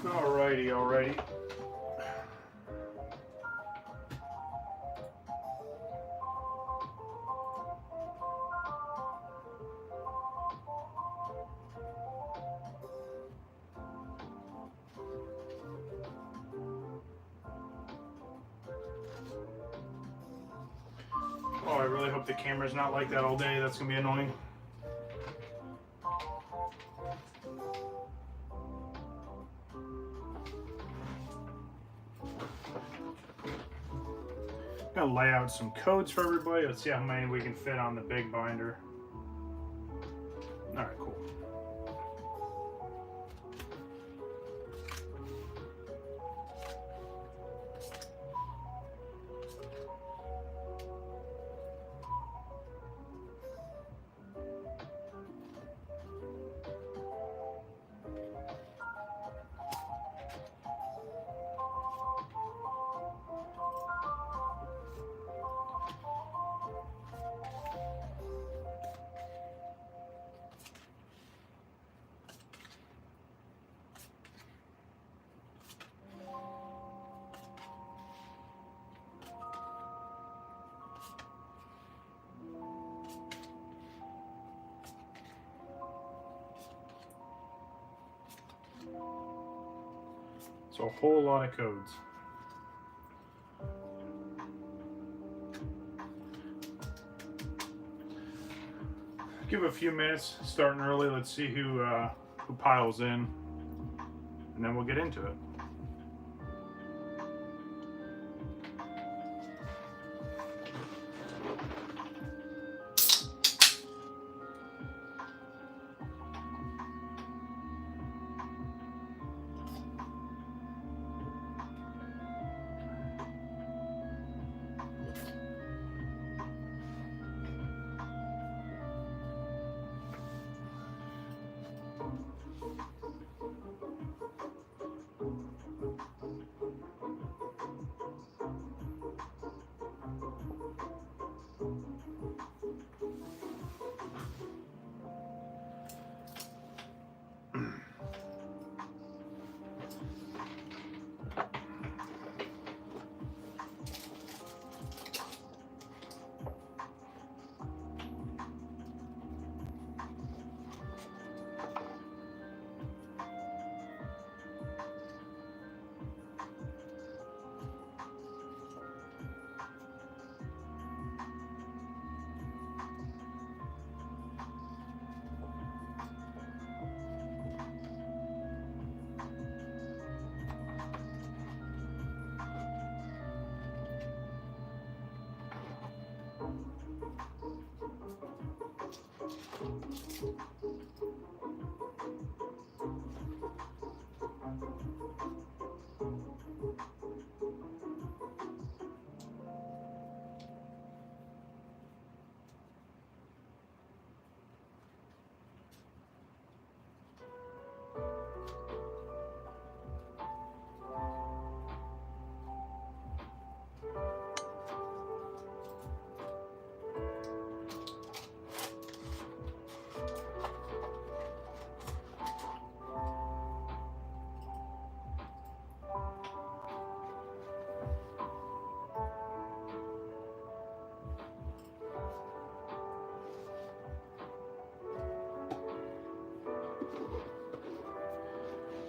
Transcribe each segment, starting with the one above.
Alrighty. Oh, I really hope the camera's not like that all day. That's gonna be annoying. I'm gonna lay out some codes for everybody. Let's see how many we can fit on the big binder. All right, cool. So a whole lot of codes. Give it a few minutes, starting early. Let's see who piles in, and then we'll get into it.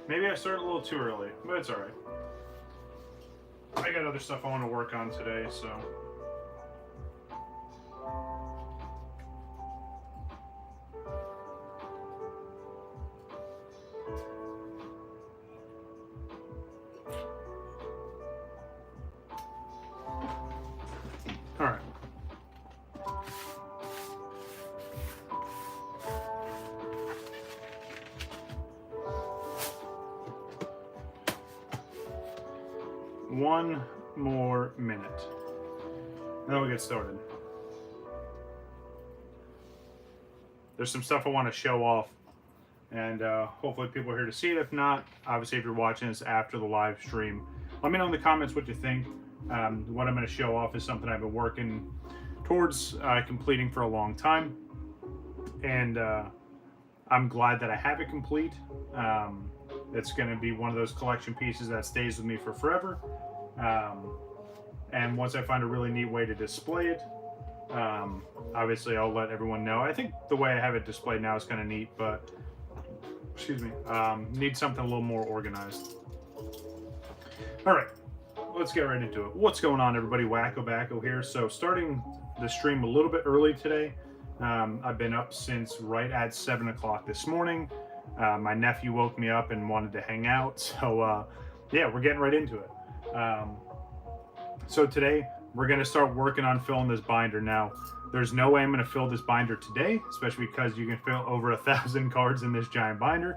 Maybe I started a little too early, but it's alright. I got other stuff I want to work on today, so. Alright. One more minute, and then we'll get started. There's some stuff I want to show off, and hopefully people are here to see it. If not, obviously if you're watching this after the live stream, let me know in the comments what you think. What I'm going to show off is something I've been working towards completing for a long time, and I'm glad that I have it complete. It's going to be one of those collection pieces that stays with me for forever. And once I find a really neat way to display it, obviously I'll let everyone know. I think the way I have it displayed now is kind of neat, but excuse me, need something a little more organized. All right, let's get right into it. What's going on, everybody? WakoBako here. So starting the stream a little bit early today. I've been up since right at 7 o'clock this morning. My nephew woke me up and wanted to hang out. So yeah, we're getting right into it. So today we're going to start working on filling this binder. Now, there's no way I'm going to fill this binder today, especially because you can fill over 1,000 cards in this giant binder.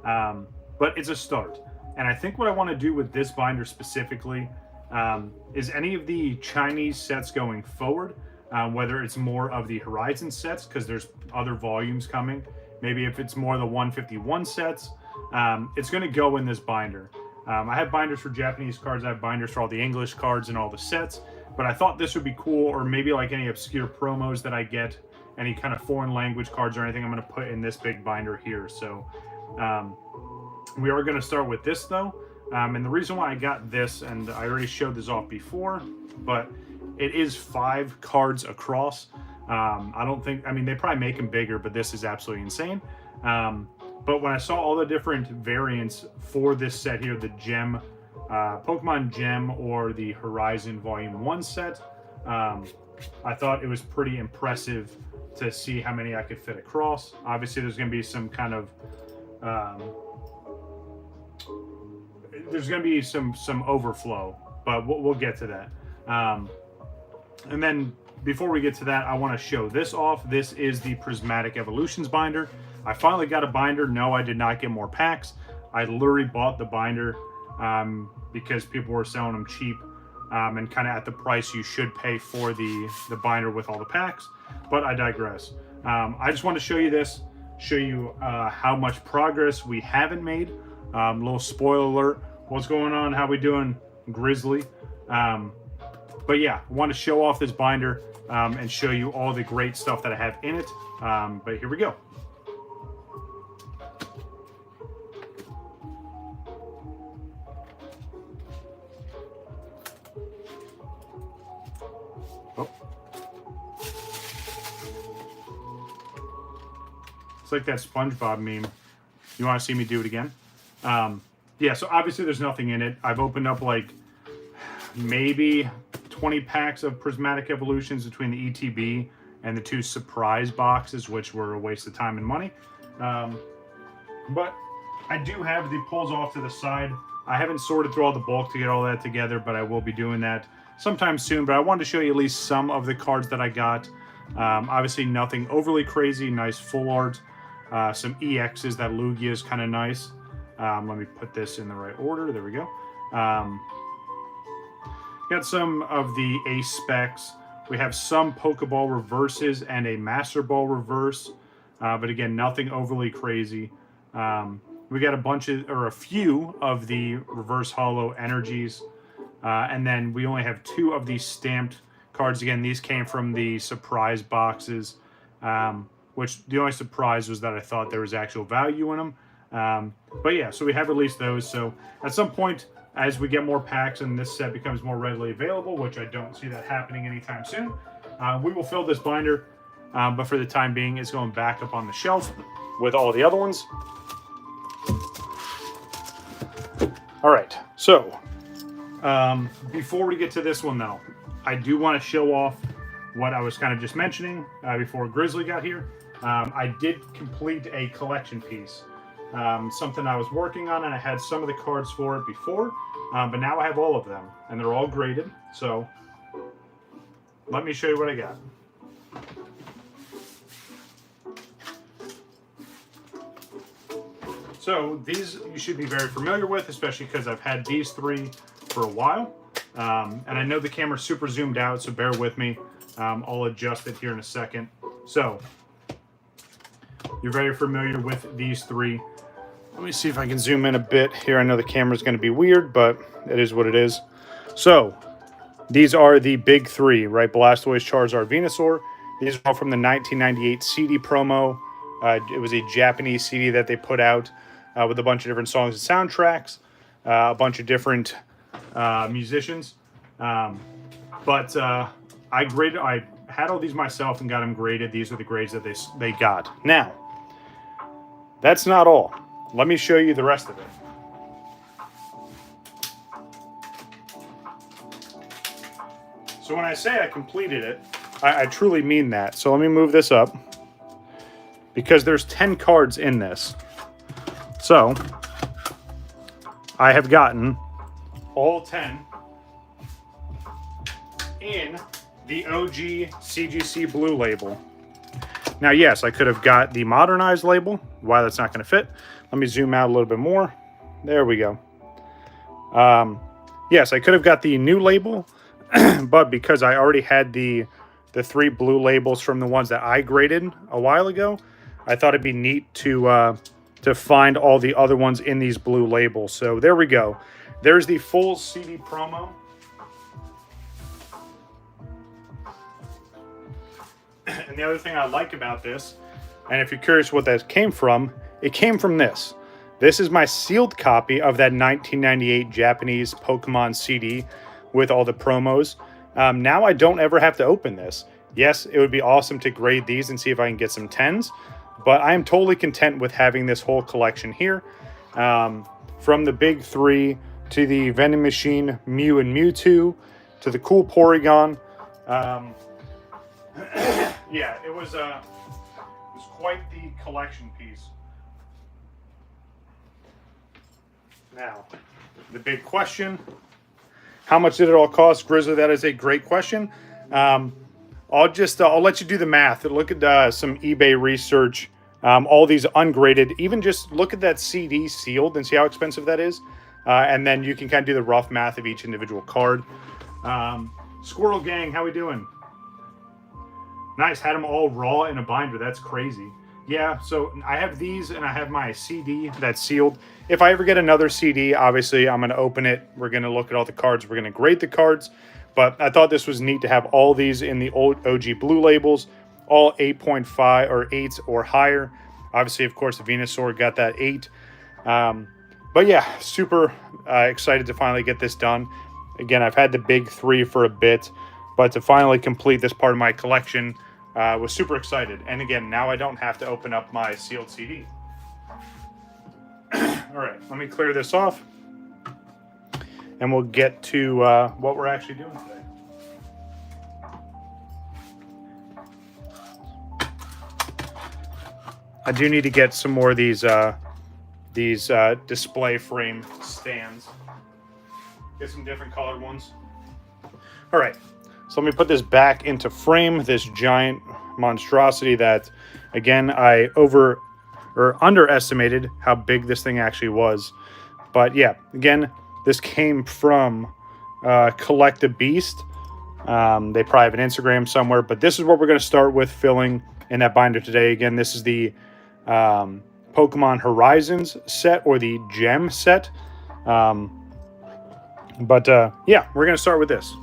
But it's a start. And I think what I want to do with this binder specifically is any of the Chinese sets going forward, whether it's more of the Horizon sets, because there's other volumes coming. Maybe if it's more the 151 sets, it's going to go in this binder. I have binders for Japanese cards. I have binders for all the English cards and all the sets. But I thought this would be cool, or maybe like any obscure promos that I get, any kind of foreign language cards or anything, I'm going to put in this big binder here. So we are going to start with this, though. And the reason why I got this, and I already showed this off before, but it is 5 cards across. I don't think, I mean, they probably make them bigger, but this is absolutely insane. But when I saw all the different variants for this set here, the Gem, Pokemon Gem or the Horizon Volume 1 set, I thought it was pretty impressive to see how many I could fit across. Obviously, there's going to be some kind of, there's going to be some overflow, but we'll get to that. And then before we get to that, I want to show this off. This is the Prismatic Evolutions binder. I finally got a binder. No, I did not get more packs. I literally bought the binder because people were selling them cheap and kind of at the price you should pay for the binder with all the packs. But I digress. I just want to show you this, show you how much progress we haven't made. Little spoiler alert. What's going on? How we doing, Grizzly? But yeah, I want to show off this binder and show you all the great stuff that I have in it. But here we go. Oh. It's like that SpongeBob meme. You want to see me do it again? Yeah, so obviously there's nothing in it. I've opened up like maybe 20 packs of Prismatic Evolutions between the ETB and the 2 surprise boxes, which were a waste of time and money. But I do have the pulls off to the side. I haven't sorted through all the bulk to get all that together, but I will be doing that sometime soon. But I wanted to show you at least some of the cards that I got. Obviously nothing overly crazy, nice full art. Some EXs, that Yugioh is kind of nice. Let me put this in the right order. There we go. Got some of the ace specs. We have some Pokeball reverses and a Master Ball reverse. But again, nothing overly crazy. We got a few of the reverse holo energies. And then we only have 2 of these stamped cards. Again, these came from the surprise boxes. Which the only surprise was that I thought there was actual value in them. But yeah, so we have released those. So at some point, as we get more packs and this set becomes more readily available, which I don't see that happening anytime soon, we will fill this binder. But for the time being, it's going back up on the shelf with all the other ones. All right, so before we get to this one, though, I do want to show off what I was kind of just mentioning before Grizzly got here. I did complete a collection piece. Something I was working on, and I had some of the cards for it before, but now I have all of them, and they're all graded. So let me show you what I got. So these you should be very familiar with, especially because I've had these 3 for a while. And I know the camera's super zoomed out, so bear with me. I'll adjust it here in a second. So you're very familiar with these 3. Let me see if I can zoom in a bit here. I know the camera's going to be weird, but it is what it is. So these are the big 3, right? Blastoise, Charizard, Venusaur. These are all from the 1998 CD promo. It was a Japanese CD that they put out. with a bunch of different songs and soundtracks, a bunch of different musicians. But I had all these myself and got them graded. These are the grades that they got. Now, that's not all. Let me show you the rest of it. So when I say I completed it, I truly mean that. So let me move this up, because there's 10 cards in this. So I have gotten all 10 in the OG CGC blue label. Now, yes, I could have got the modernized label. Why that's not going to fit. Let me zoom out a little bit more. There we go. Yes, I could have got the new label, but because I already had the 3 blue labels from the ones that I graded a while ago, I thought it'd be neat to find all the other ones in these blue labels. So there we go. There's the full CD promo. And the other thing I like about this, and if you're curious what that came from, it came from this. This is my sealed copy of that 1998 Japanese Pokemon CD with all the promos. Now I don't ever have to open this. Yes, it would be awesome to grade these and see if I can get some 10s, but I am totally content with having this whole collection here. From the big 3 to the vending machine Mew and Mewtwo to the cool Porygon. Yeah, it was quite the collection piece. Now, the big question, how much did it all cost? Grizzly, that is a great question. I'll let you do the math. Look at some eBay research, all these ungraded, even just look at that CD sealed and see how expensive that is. And then you can kind of do the rough math of each individual card. Squirrel Gang, how we doing? Nice, had them all raw in a binder. That's crazy. Yeah, so I have these and I have my CD that's sealed. If I ever get another CD, obviously I'm going to open it. We're going to look at all the cards. We're going to grade the cards. But I thought this was neat to have all these in the old OG blue labels, all 8.5 or 8s or higher. Obviously, of course, the Venusaur got that 8. But yeah, super excited to finally get this done. Again, I've had the big 3 for a bit, but to finally complete this part of my collection, was super excited. And again, now I don't have to open up my sealed CD. All right, let me clear this off, and we'll get to what we're actually doing today. I do need to get some more of these display frame stands. Get some different colored ones. All right. So let me put this back into frame, this giant monstrosity that, again, I underestimated how big this thing actually was. But yeah, again, this came from Collect the Beast. They probably have an Instagram somewhere, but this is what we're going to start with filling in that binder today. Again, this is the Pokemon Horizons set, or the Gem set. Yeah, we're going to start with this.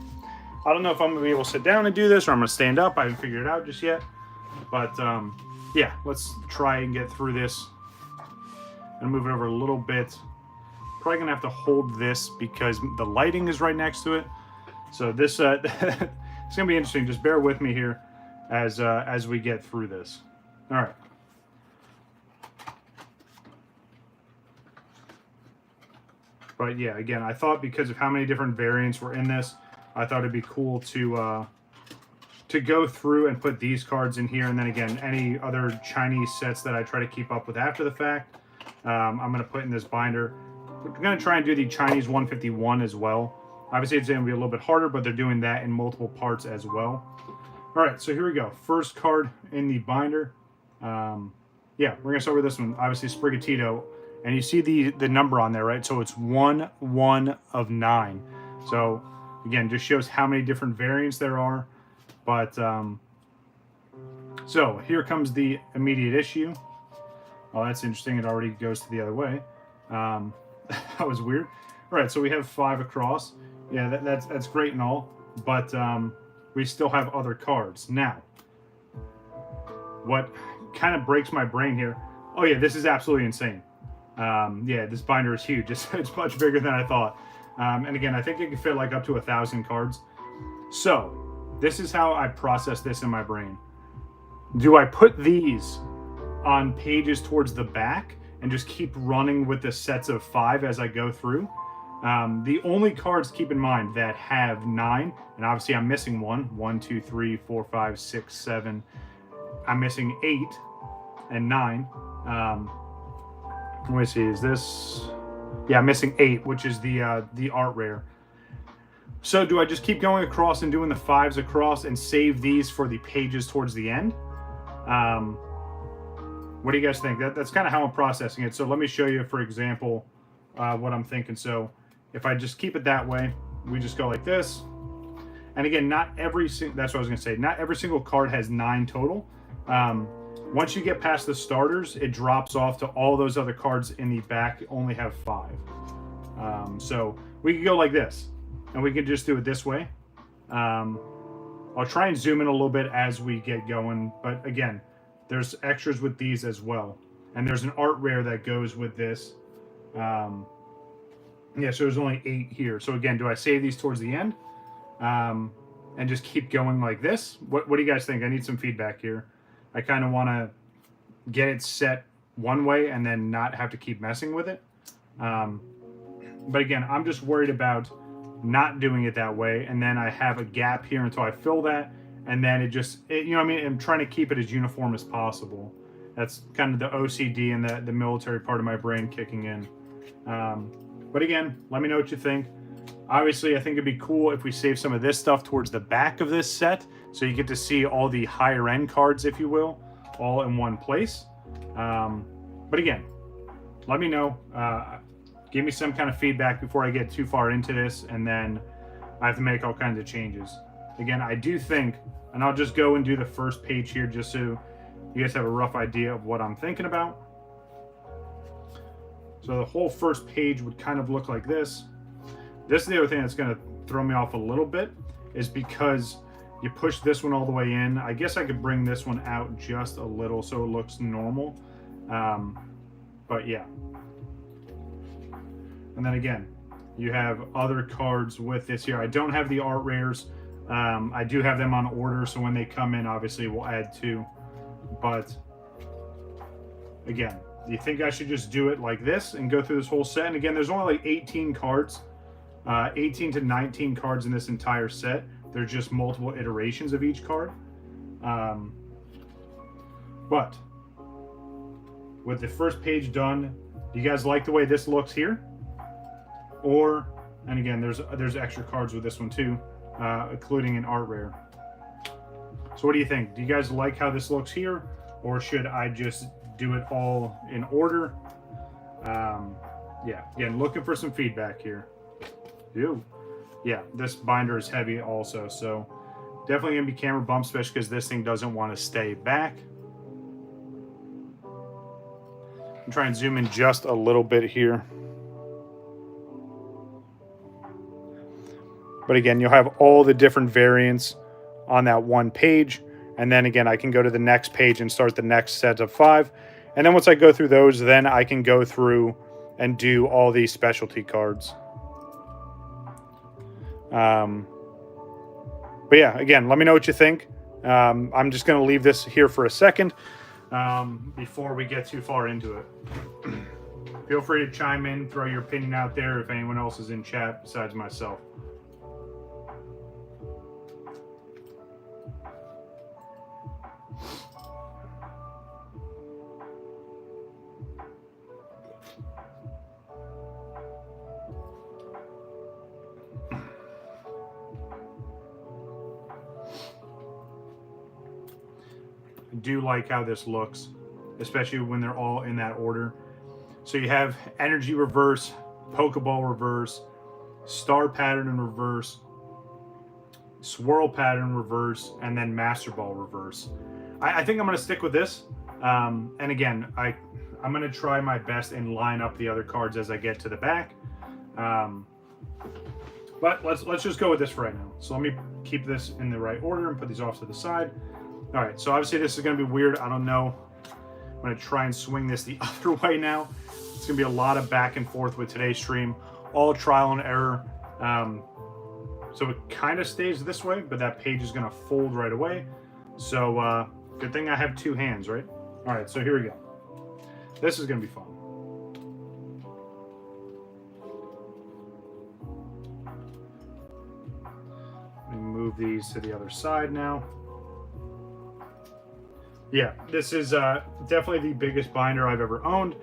I don't know if I'm going to be able to sit down and do this, or I'm going to stand up. I haven't figured it out just yet. But, yeah, let's try and get through this. And move it over a little bit. Probably going to have to hold this because the lighting is right next to it. So this, it's going to be interesting. Just bear with me here as we get through this. All right. But, yeah, again, I thought because of how many different variants were in this, I thought it'd be cool to go through and put these cards in here, and then again, any other Chinese sets that I try to keep up with after the fact, I'm going to put in this binder. We're going to try and do the Chinese 151 as well. Obviously, it's going to be a little bit harder, but they're doing that in multiple parts as well. All right, so here we go. First card in the binder. Yeah, we're going to start with this one. Obviously, Sprigatito, and you see the number on there, right? So it's 1 of 9. So again, just shows how many different variants there are. But, so here comes the immediate issue. Oh, that's interesting. It already goes to the other way. That was weird. All right, so we have 5 across. Yeah, that's great and all. But we still have other cards. Now, what kind of breaks my brain here. Oh, yeah, this is absolutely insane. Yeah, this binder is huge. It's much bigger than I thought. And again, I think it can fit like up to 1,000 cards. So this is how I process this in my brain. Do I put these on pages towards the back and just keep running with the sets of 5 as I go through? The only cards, keep in mind, that have 9, and obviously I'm missing 1, 2, 3, 4, 5, 6, 7. I'm missing 8 and 9. Let me see, is this? Yeah, I'm missing 8, which is the art rare. So do I just keep going across and doing the 5s across and save these for the pages towards the end? What do you guys think? That's kind of how I'm processing it. So let me show you, for example, what I'm thinking. So if I just keep it that way, we just go like this. And again, not every that's what I was going to say. Not every single card has 9 total. Once you get past the starters, it drops off to all those other cards in the back only have 5. So we could go like this, and we can just do it this way. I'll try and zoom in a little bit as we get going, but again, there's extras with these as well. And there's an art rare that goes with this. Yeah, so there's only 8 here. So again, do I save these towards the end? And just keep going like this? What do you guys think? I need some feedback here. I kind of want to get it set one way and then not have to keep messing with it. But again, I'm just worried about not doing it that way, and then I have a gap here until I fill that, and then you know what I mean? I'm trying to keep it as uniform as possible. That's kind of the OCD and the military part of my brain kicking in. But again, let me know what you think. Obviously, I think it'd be cool if we save some of this stuff towards the back of this set, so you get to see all the higher end cards, if you will, all in one place. But again, let me know. Give me some kind of feedback before I get too far into this, and then I have to make all kinds of changes. Again, I do think, and I'll just go and do the first page here just so you guys have a rough idea of what I'm thinking about. So the whole first page would kind of look like this. This is the other thing that's going to throw me off a little bit, is because you push this one all the way in. I guess I could bring this one out just a little so it looks normal. But yeah. And then again, you have other cards with this here. I don't have the art rares. I do have them on order, so when they come in, obviously we'll add 2. But again, do you think I should just do it like this and go through this whole set? And again, there's only like 18 cards, 18 to 19 cards in this entire set. They're just multiple iterations of each card. But with the first page done, do you guys like the way this looks here? Or, and again, there's extra cards with this one too, including an art rare. So what do you think? Do you guys like how this looks here, or should I just do it all in order? Yeah, again, looking for some feedback here. Ew. Yeah, this binder is heavy also, so definitely gonna be camera bump, especially because this thing doesn't want to stay back. I'm trying to zoom in just a little bit here. But again, you'll have all the different variants on that one page. And then again, I can go to the next page and start the next set of 5. And then once I go through those, then I can go through and do all these specialty cards. But yeah, again, let me know what you think. I'm just going to leave this here for a second before we get too far into it. Feel free to chime in, throw your opinion out there if anyone else is in chat besides myself. Do like how this looks, especially when they're all in that order. So you have energy reverse, Pokeball reverse, star pattern in reverse, swirl pattern reverse, and then Master Ball reverse. I think I'm going to stick with this. And again, I'm going to try my best and line up the other cards as I get to the back. But let's just go with this for right now. So let me keep this in the right order and put these off to the side. All right, so obviously this is going to be weird. I don't know. I'm going to try and swing this the other way now. It's going to be a lot of back and forth with today's stream, all trial and error. So it kind of stays this way, but that page is going to fold right away. So good thing I have two hands, right? All right, so here we go. This is going to be fun. Let me move these to the other side now. Yeah, this is definitely the biggest binder I've ever owned.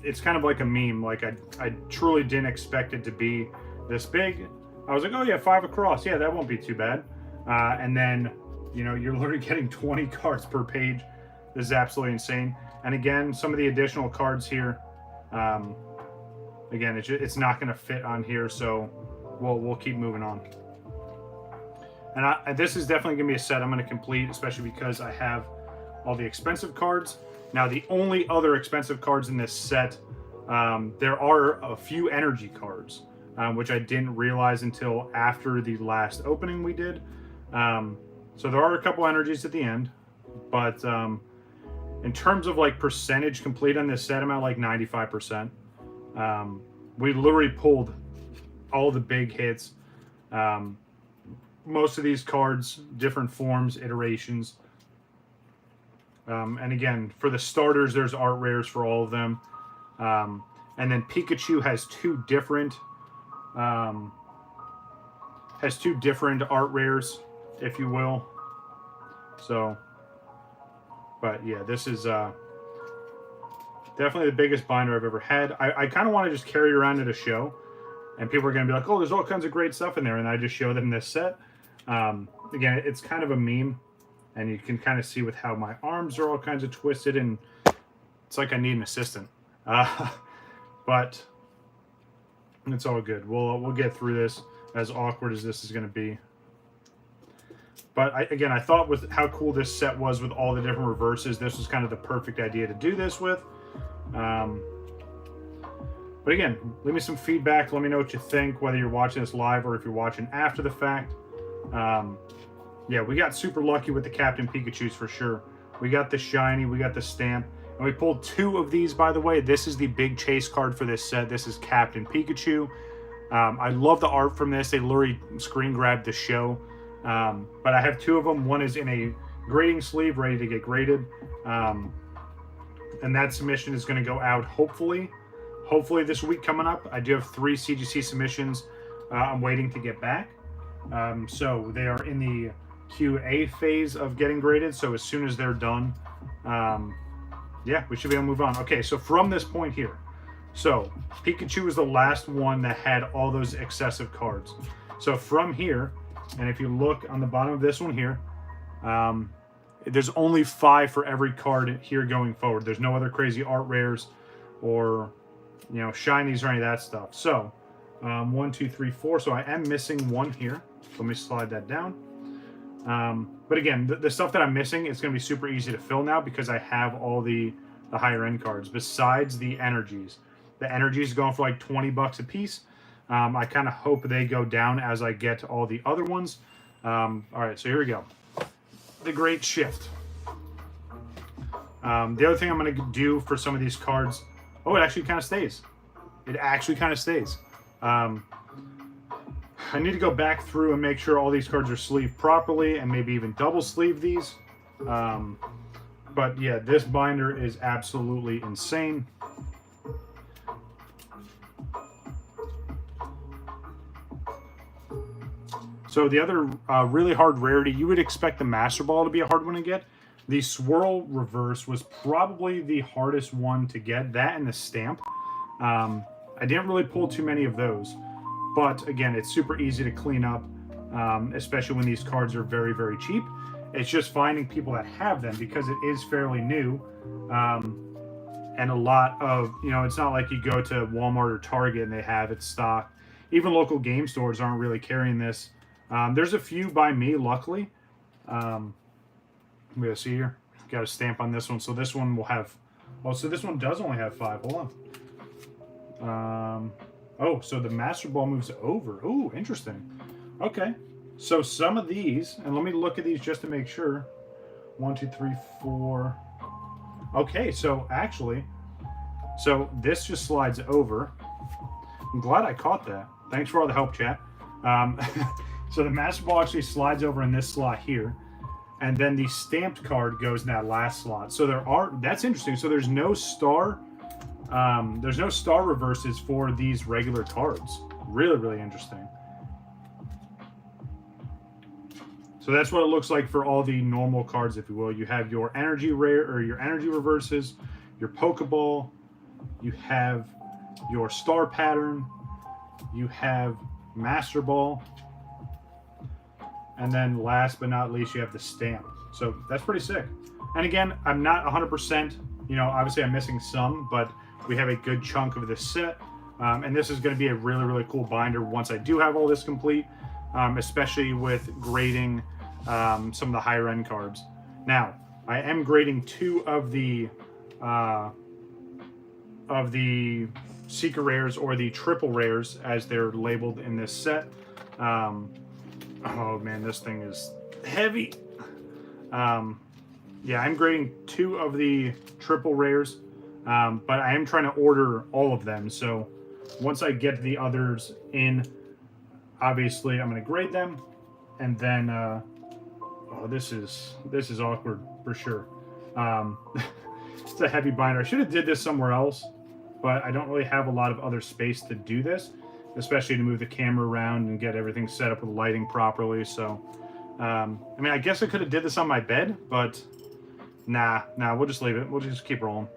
It's kind of like a meme. Like I truly didn't expect it to be this big. I was like, oh yeah, 5 across. Yeah, that won't be too bad. And then, you know, you're literally getting 20 cards per page. This is absolutely insane. And again, some of the additional cards here, again, it's not going to fit on here, so we'll keep moving on. And this is definitely going to be a set I'm going to complete, especially because I have all the expensive cards. Now, the only other expensive cards in this set, there are a few energy cards, which I didn't realize until after the last opening we did. So there are a couple energies at the end, but in terms of like percentage complete on this set, I'm at like 95%. We literally pulled all the big hits. Most of these cards, different forms, iterations. And again, for the starters, there's art rares for all of them. And then Pikachu has two different art rares, if you will. So, but yeah, this is definitely the biggest binder I've ever had. I kind of want to just carry it around at a show, and people are going to be like, oh, there's all kinds of great stuff in there, and I just show them this set. Again, it's kind of a meme, and you can kind of see with how my arms are all kinds of twisted, and it's like I need an assistant. But it's all good. We'll get through this, as awkward as this is going to be. But again, I thought with how cool this set was with all the different reverses, this was kind of the perfect idea to do this with. But again, leave me some feedback. Let me know what you think, whether you're watching this live or if you're watching after the fact. Yeah, we got super lucky with the Captain Pikachus for sure. We got the shiny, we got the stamp, and we pulled 2 of these, by the way. This is the big chase card for this set. This is Captain Pikachu. I love the art from this. They literally screen grabbed the show. But I have 2 of them. One is in a grading sleeve, ready to get graded. And that submission is going to go out hopefully this week coming up. I do have 3 CGC submissions I'm waiting to get back. So they are in the QA phase of getting graded. So as soon as they're done, yeah, we should be able to move on. Okay, so from this point here, so Pikachu is the last one that had all those excessive cards. So from here, and if you look on the bottom of this one here, there's only 5 for every card here going forward. There's no other crazy art rares or, you know, shinies or any of that stuff. So 1, 2, 3, 4. So I am missing 1 here. Let me slide that down. But again, the stuff that I'm missing is going to be super easy to fill now because I have all the higher end cards besides the energies. The energies going for like 20 bucks a piece. I kind of hope they go down as I get all the other ones. All right, so here we go. The Great Shift. The other thing I'm going to do for some of these cards... Oh, it actually kind of stays. It actually kind of stays. I need to go back through and make sure all these cards are sleeved properly and maybe even double sleeve these. But yeah, this binder is absolutely insane. So the other really hard rarity, you would expect the Master Ball to be a hard one to get. The Swirl Reverse was probably the hardest one to get. That and the Stamp. I didn't really pull too many of those. But again, it's super easy to clean up, especially when these cards are very, very cheap. It's just finding people that have them because it is fairly new. And a lot of, you know, it's not like you go to Walmart or Target and they have it stocked. Even local game stores aren't really carrying this. There's a few by me, luckily. I'm going to see here. Got a stamp on this one. So this one will have... Oh, so this one does only have 5. Hold on. Oh, so the Master Ball moves over. Ooh, interesting. Okay. So some of these... And let me look at these just to make sure. 1, 2, 3, 4... Okay, so actually... So this just slides over. I'm glad I caught that. Thanks for all the help, chat. So the Master Ball actually slides over in this slot here. And then the stamped card goes in that last slot. So that's interesting. So there's no star reverses for these regular cards. Really, really interesting. So that's what it looks like for all the normal cards, if you will. You have your energy rare or your energy reverses, your Pokeball, you have your star pattern, you have Master Ball, and then last but not least, you have the stamp. So that's pretty sick. And again, I'm not 100%, you know, obviously I'm missing some, but we have a good chunk of this set. And this is going to be a really, really cool binder once I do have all this complete, especially with grading some of the higher end cards. Now, I am grading 2 of the secret rares, or the triple rares as they're labeled in this set. Oh man, this thing is heavy. Yeah, I'm grading 2 of the triple rares, but I am trying to order all of them. So once I get the others in, obviously I'm going to grade them, and then oh, this is awkward for sure. It's a heavy binder. I should have did this somewhere else, but I don't really have a lot of other space to do this, especially to move the camera around and get everything set up with lighting properly. So, I mean, I guess I could have did this on my bed, but nah, we'll just leave it. We'll just keep rolling.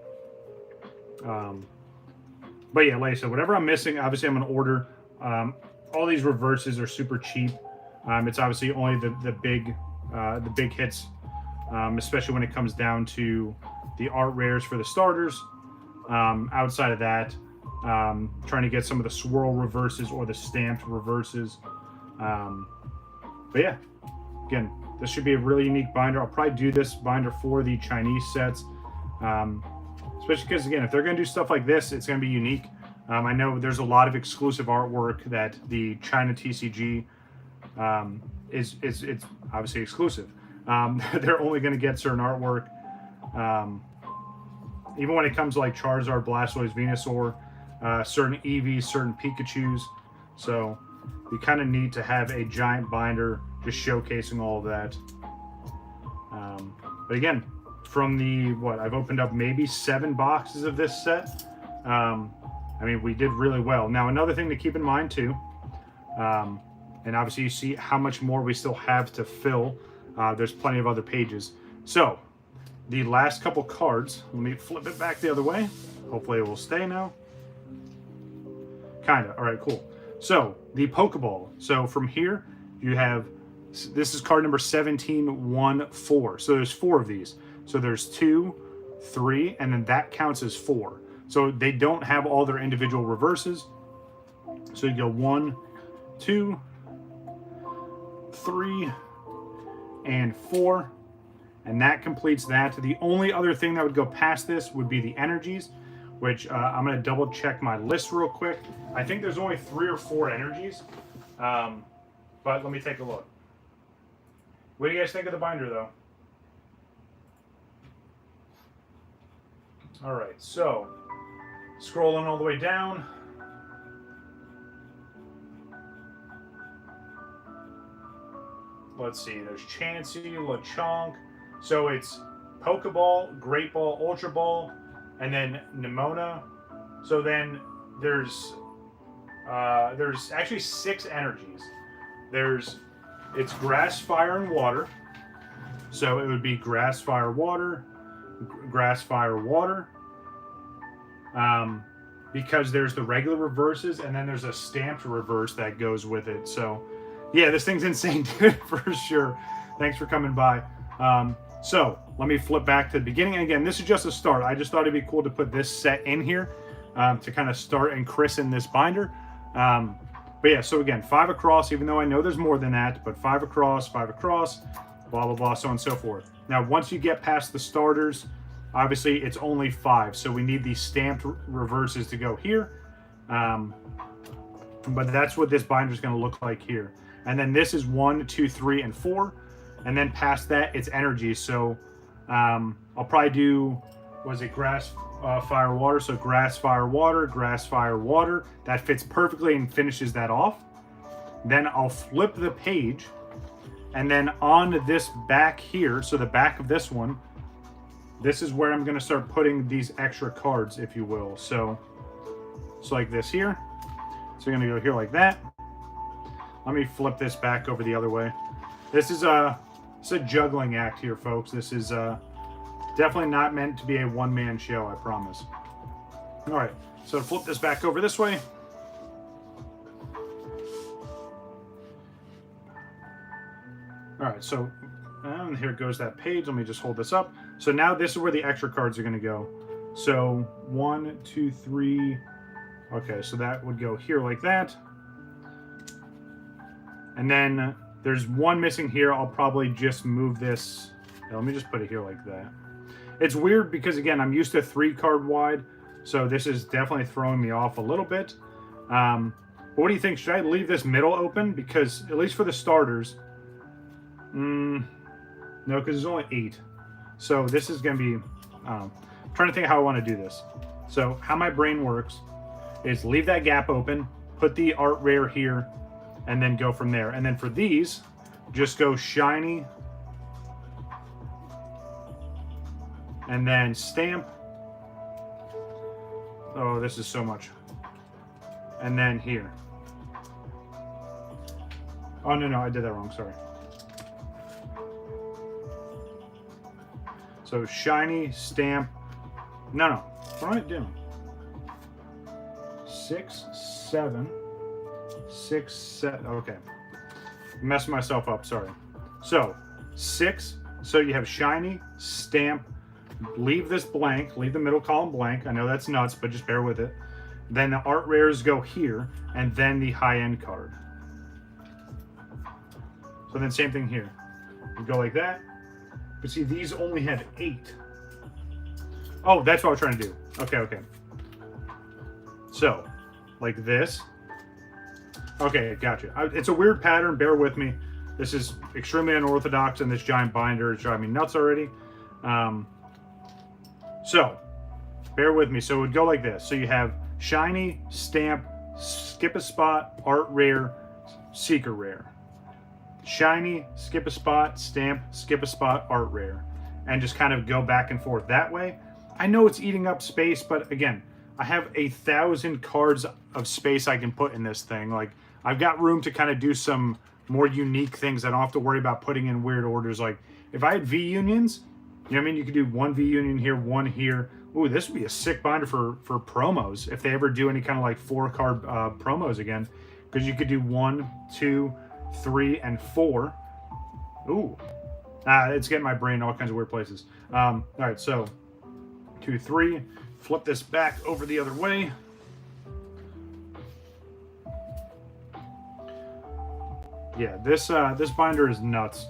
But yeah, like I said, whatever I'm missing, obviously I'm going to order. All these reverses are super cheap. It's obviously only the big hits, especially when it comes down to the art rares for the starters. Outside of that, trying to get some of the swirl reverses or the stamped reverses. But yeah, again, this should be a really unique binder. I'll probably do this binder for the Chinese sets, especially because, again, if they're going to do stuff like this, it's going to be unique. I know there's a lot of exclusive artwork that the China TCG it's obviously exclusive. They're only going to get certain artwork. Even when it comes to like Charizard, Blastoise, Venusaur, certain Eevees, certain Pikachus. So you kind of need to have a giant binder just showcasing all of that. But again, from the, I've opened up maybe 7 boxes of this set. I mean, we did really well. Now, another thing to keep in mind too, and obviously you see how much more we still have to fill. There's plenty of other pages. So the last couple cards, let me flip it back the other way. Hopefully it will stay now. Kinda, all right, cool. So the Pokeball. So from here, you have, this is card number 1714. So there's 4 of these. So there's 2, 3, and then that counts as 4. So they don't have all their individual reverses. So you go 1, 2, 3, and 4. And that completes that. The only other thing that would go past this would be the energies, which I'm going to double check my list real quick. I think there's only 3 or 4 energies. But let me take a look. What do you guys think of the binder, though? All right, so scrolling all the way down. Let's see, there's Chansey, Lechonk. So it's Pokeball, Great Ball, Ultra Ball, and then Nimona. So then there's actually 6 energies. It's Grass, Fire, and Water. So it would be Grass, Fire, Water, Grass, Fire, Water. Because there's the regular reverses, and then there's a stamped reverse that goes with it. So yeah, this thing's insane, dude, for sure. Thanks for coming by. So let me flip back to the beginning. Again, this is just a start. I just thought it'd be cool to put this set in here to kind of start and christen this binder. But yeah, so again, 5 across, even though I know there's more than that, but 5 across, blah, blah, blah, so on and so forth. Now, once you get past the starters, obviously it's only 5. So we need these stamped reverses to go here. But that's what this binder is going to look like here. And then this is 1, 2, 3, and 4. And then past that, it's energies. So I'll probably do was it grass, fire, water? So grass, fire, water, grass, fire, water. That fits perfectly and finishes that off. Then I'll flip the page, and then on this back here, so the back of this one, this is where I'm going to start putting these extra cards, if you will. So like this here. So you're going to go here like that. Let me flip this back over the other way. This is it's a juggling act here, folks. This is definitely not meant to be a one-man show, I promise. All right, so to flip this back over this way. All right, so and here goes that page. Let me just hold this up. So now this is where the extra cards are going to go. So 1, 2, 3. Okay, so that would go here like that. And then there's one missing here. I'll probably just move this. Let me just put it here like that. It's weird because, again, I'm used to 3 card wide. So this is definitely throwing me off a little bit. But what do you think? Should I leave this middle open? Because at least for the starters, no, because there's only 8. So this is going to be, I'm trying to think how I want to do this. So how my brain works is leave that gap open, put the art rare here, and then go from there. And then for these, just go shiny, and then stamp. Oh, this is so much. And then here. Oh, no, I did that wrong, sorry. So shiny, stamp. No, what am I doing? 6, 7, 6, 7. Okay, messing myself up. Sorry. So 6. So you have shiny, stamp. Leave this blank. Leave the middle column blank. I know that's nuts, but just bear with it. Then the art rares go here, and then the high end card. So then same thing here. You go like that. But see, these only have 8. Oh, that's what I was trying to do. Okay. So, like this. Okay, gotcha. It's a weird pattern. Bear with me. This is extremely unorthodox, and this giant binder is driving me nuts already. So, bear with me. So it would go like this. So you have shiny, stamp, skip a spot, art rare, seeker rare. Shiny, skip a spot, stamp, skip a spot, art rare. And just kind of go back and forth that way. I know it's eating up space, but again, I have 1,000 cards of space I can put in this thing. Like, I've got room to kind of do some more unique things. I don't have to worry about putting in weird orders. Like, if I had V unions, you know what I mean? You could do 1 V union here, 1 here. Ooh, this would be a sick binder for promos if they ever do any kind of like 4-card promos again. Because you could do 1, 2, 3, and 4. Ooh. It's getting my brain all kinds of weird places. All right, so 2, 3. Flip this back over the other way. Yeah, this binder is nuts.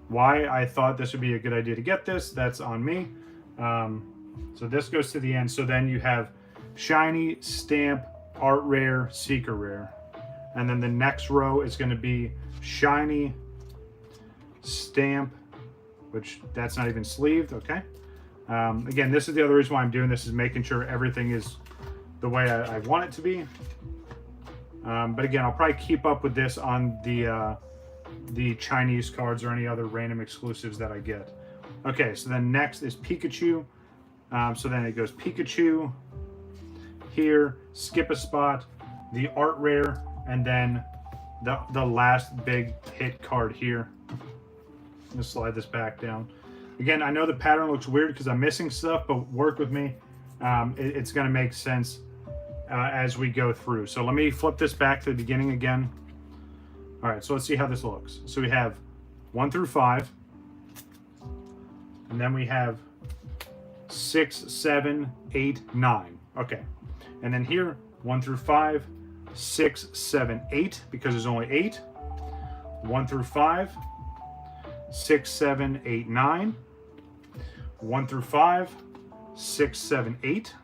Why I thought this would be a good idea to get this, that's on me. So this goes to the end. So then you have shiny, stamp, art rare, seeker rare. And then the next row is going to be shiny, stamp, which that's not even sleeved. Okay. Again, this is the other reason why I'm doing this, is making sure everything is the way I want it to be. But again, I'll probably keep up with this on the Chinese cards or any other random exclusives that I get. Okay, so then next is Pikachu. So then it goes Pikachu here, skip a spot, the art rare, and then the last big hit card here. I'm gonna slide this back down. Again, I know the pattern looks weird because I'm missing stuff, but work with me. It's gonna make sense as we go through. So let me flip this back to the beginning again. All right, so let's see how this looks. So we have 1 through 5, and then we have 6, 7, 8, 9. Okay, and then here 1 through 5, 6, 7, 8, because there's only 8. 1 through 5, 6, 7, 8, 9. 1 through 5, 6, 7, 8.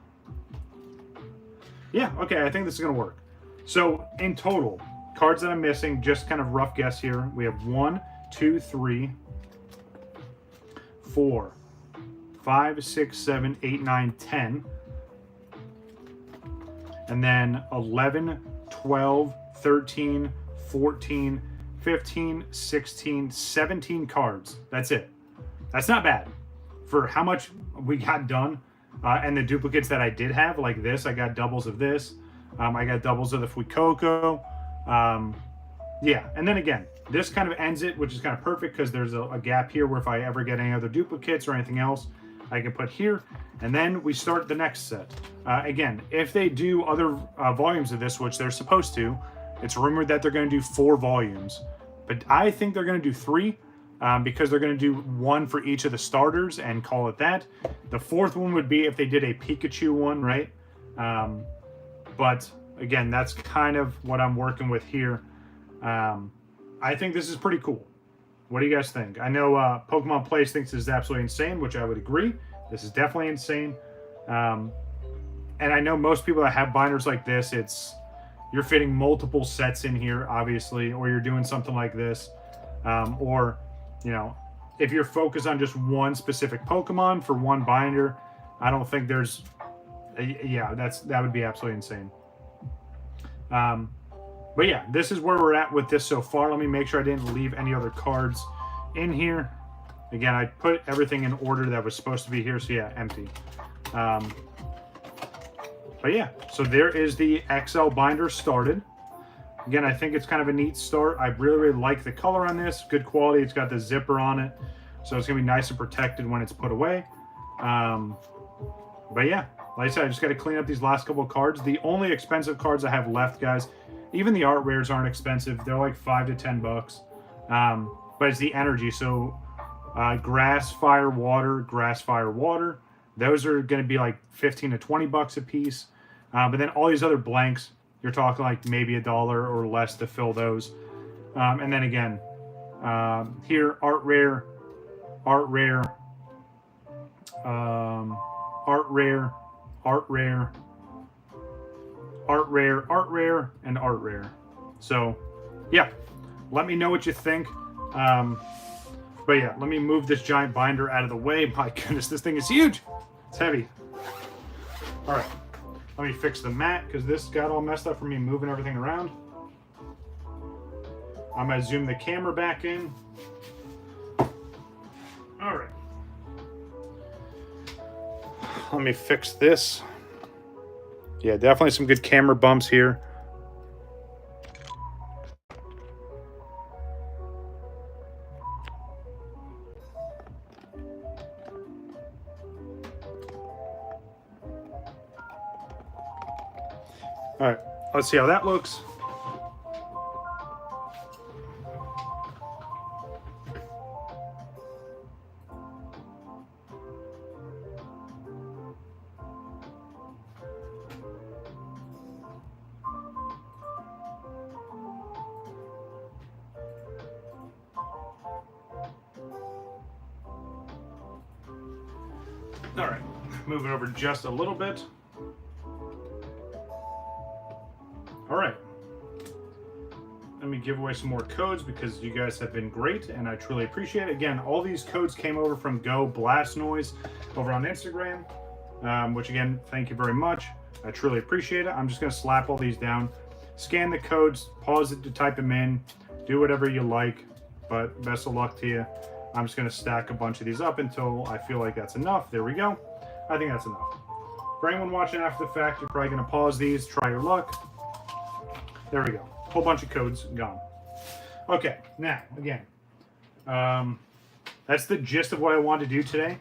Yeah, okay, I think this is gonna work. So in total, cards that I'm missing, just kind of rough guess here, we have 1, 2, 3, 4, 5, 6, 7, 8, 9, 10. And then 11, 12, 13, 14, 15, 16, 17 cards. That's it. That's not bad for how much we got done. And the duplicates that I did have, like this, I got doubles of this. I got doubles of the Fuecoco. Yeah, and then again, this kind of ends it, which is kind of perfect because there's a gap here where if I ever get any other duplicates or anything else, I can put here. And then we start the next set. Again, if they do other volumes of this, which they're supposed to, it's rumored that they're going to do 4 volumes. But I think they're going to do 3 because they're going to do 1 for each of the starters and call it that. The 4th one would be if they did a Pikachu one, right? But again, that's kind of what I'm working with here. I think this is pretty cool. What do you guys think? I know Pokemon Plays thinks this is absolutely insane, which I would agree. This is definitely insane. And I know most people that have binders like this, you're fitting multiple sets in here, obviously, or you're doing something like this. Or, you know, if you're focused on just one specific Pokemon for one binder, I don't think there's... yeah, that would be absolutely insane. But yeah, this is where we're at with this so far. Let me make sure I didn't leave any other cards in here. Again, I put everything in order that was supposed to be here, so yeah, empty. But yeah, so there is the XL binder started. Again, I think it's kind of a neat start. I really, really like the color on this. Good quality. It's got the zipper on it, so it's going to be nice and protected when it's put away. But yeah, like I said, I just got to clean up these last couple of cards. The only expensive cards I have left, guys, even the art rares aren't expensive. They're like $5 to $10. But it's the energy. So grass, fire, water, grass, fire, water. Those are going to be like 15 to 20 bucks a piece. But then all these other blanks, you're talking like maybe $1 or less to fill those. And then again, here, art rare, art rare, art rare, art rare, art rare, art rare, and art rare. So, yeah, let me know what you think. But yeah, let me move this giant binder out of the way. My goodness, this thing is huge. It's heavy. All right, let me fix the mat because this got all messed up from me moving everything around. I'm gonna zoom the camera back in. All right. Let me fix this. Yeah, definitely some good camera bumps here. All right, let's see how that looks. All right, move it over just a little bit. All right, let me give away some more codes because you guys have been great and I truly appreciate it. Again, all these codes came over from Go Blast Noise over on Instagram, which again, thank you very much. I truly appreciate it. I'm just gonna slap all these down, scan the codes, pause it to type them in, do whatever you like, but best of luck to you. I'm just going to stack a bunch of these up until I feel like that's enough. There we go. I think that's enough. For anyone watching after the fact, you're probably going to pause these, try your luck. There we go. Whole bunch of codes gone. Okay, now, again, that's the gist of what I wanted to do today.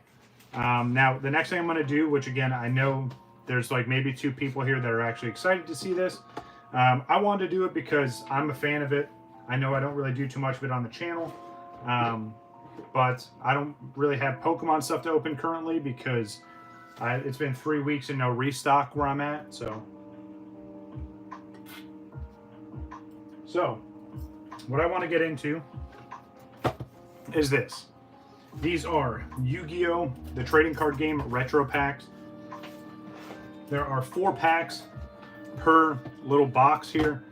Now, the next thing I'm going to do, which again, I know there's like maybe 2 people here that are actually excited to see this. I wanted to do it because I'm a fan of it. I know I don't really do too much of it on the channel. But I don't really have Pokemon stuff to open currently because it's been 3 weeks and no restock where I'm at. So what I want to get into is this. These are Yu-Gi-Oh! The trading card game retro packs. There are 4 packs per little box here.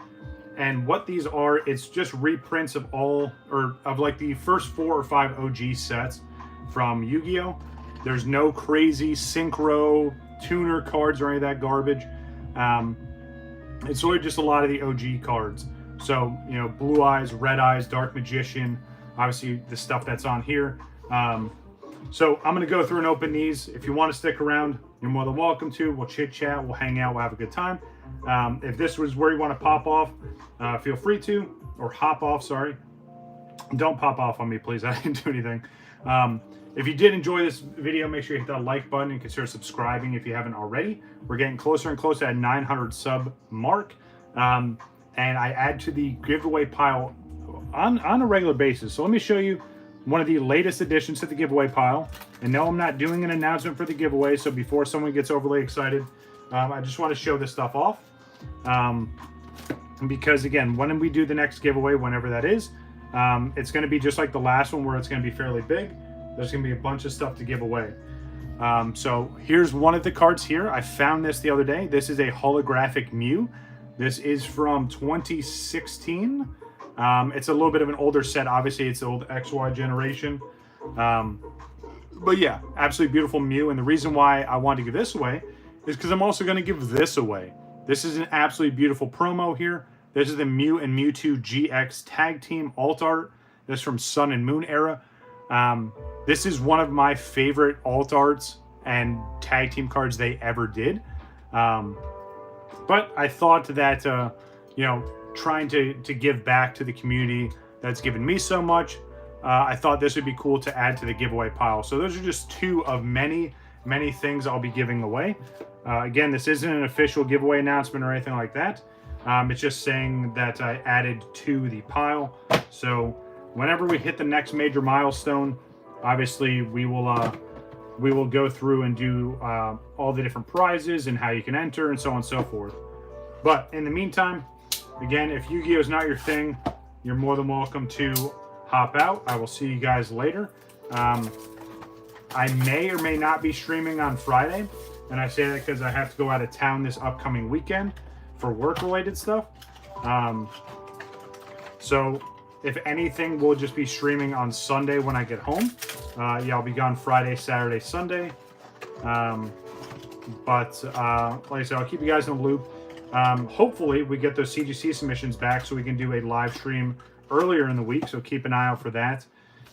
And what these are, it's just reprints of like the first 4 or 5 OG sets from Yu-Gi-Oh! There's no crazy synchro tuner cards or any of that garbage. It's really just a lot of the OG cards. So, you know, Blue Eyes, Red Eyes, Dark Magician, obviously the stuff that's on here. So I'm going to go through and open these. If you want to stick around, you're more than welcome to. We'll chit chat, we'll hang out, we'll have a good time. If this was where you want to pop off, feel free to, or hop off, sorry. Don't pop off on me, please. I didn't do anything. If you did enjoy this video, make sure you hit that like button and consider subscribing if you haven't already. We're getting closer and closer at 900 sub mark. And I add to the giveaway pile on a regular basis. So let me show you one of the latest additions to the giveaway pile. And no, I'm not doing an announcement for the giveaway. So before someone gets overly excited, I just want to show this stuff off. Because again, when we do the next giveaway, whenever that is, it's going to be just like the last one where it's going to be fairly big. There's going to be a bunch of stuff to give away. So here's one of the cards here. I found this the other day. This is a holographic Mew. This is from 2016. It's a little bit of an older set. Obviously, it's the old XY generation. But yeah, absolutely beautiful Mew. And the reason why I wanted to give this away is because I'm also going to give this away. This is an absolutely beautiful promo here. This is the Mew and Mewtwo GX Tag Team Alt Art. This is from Sun and Moon era. This is one of my favorite alt arts and tag team cards they ever did. But I thought that, you know, trying to give back to the community that's given me so much, I thought this would be cool to add to the giveaway pile. So those are just two of many, many things I'll be giving away. Again, this isn't an official giveaway announcement or anything like that. It's just saying that I added to the pile. So whenever we hit the next major milestone, obviously we will go through and do all the different prizes and how you can enter and so on and so forth. But in the meantime, again, if Yu-Gi-Oh is not your thing, you're more than welcome to hop out. I will see you guys later. I may or may not be streaming on Friday, and I say that because I have to go out of town this upcoming weekend for work-related stuff. So if anything, we'll just be streaming on Sunday when I get home. Yeah, I'll be gone Friday, Saturday, Sunday. Like I said, I'll keep you guys in the loop. Hopefully, we get those CGC submissions back so we can do a live stream earlier in the week. So keep an eye out for that.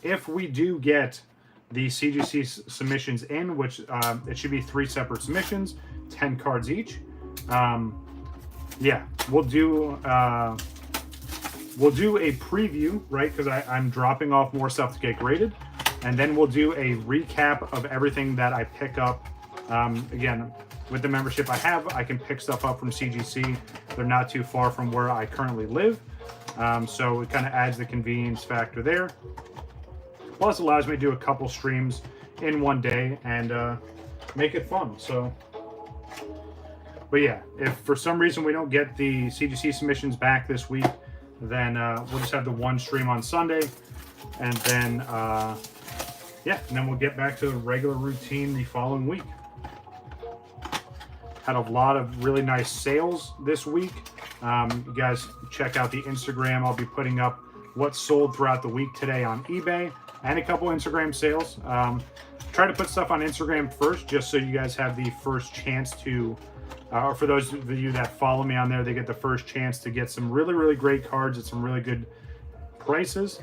If we do get the CGC submissions in, which it should be 3 separate submissions, 10 cards each. Yeah, we'll do a preview, right? Because I'm dropping off more stuff to get graded. And then we'll do a recap of everything that I pick up. Again, with the membership I have, I can pick stuff up from CGC. They're not too far from where I currently live. So it kind of adds the convenience factor there. Plus, it allows me to do a couple streams in one day and make it fun. So, but yeah, if for some reason we don't get the CGC submissions back this week, then we'll just have the one stream on Sunday, and then yeah, and then we'll get back to the regular routine the following week. Had a lot of really nice sales this week. You guys check out the Instagram. I'll be putting up what sold throughout the week today on eBay and a couple Instagram sales. Try to put stuff on Instagram first, just so you guys have the first chance to, or for those of you that follow me on there, they get the first chance to get some really, really great cards at some really good prices.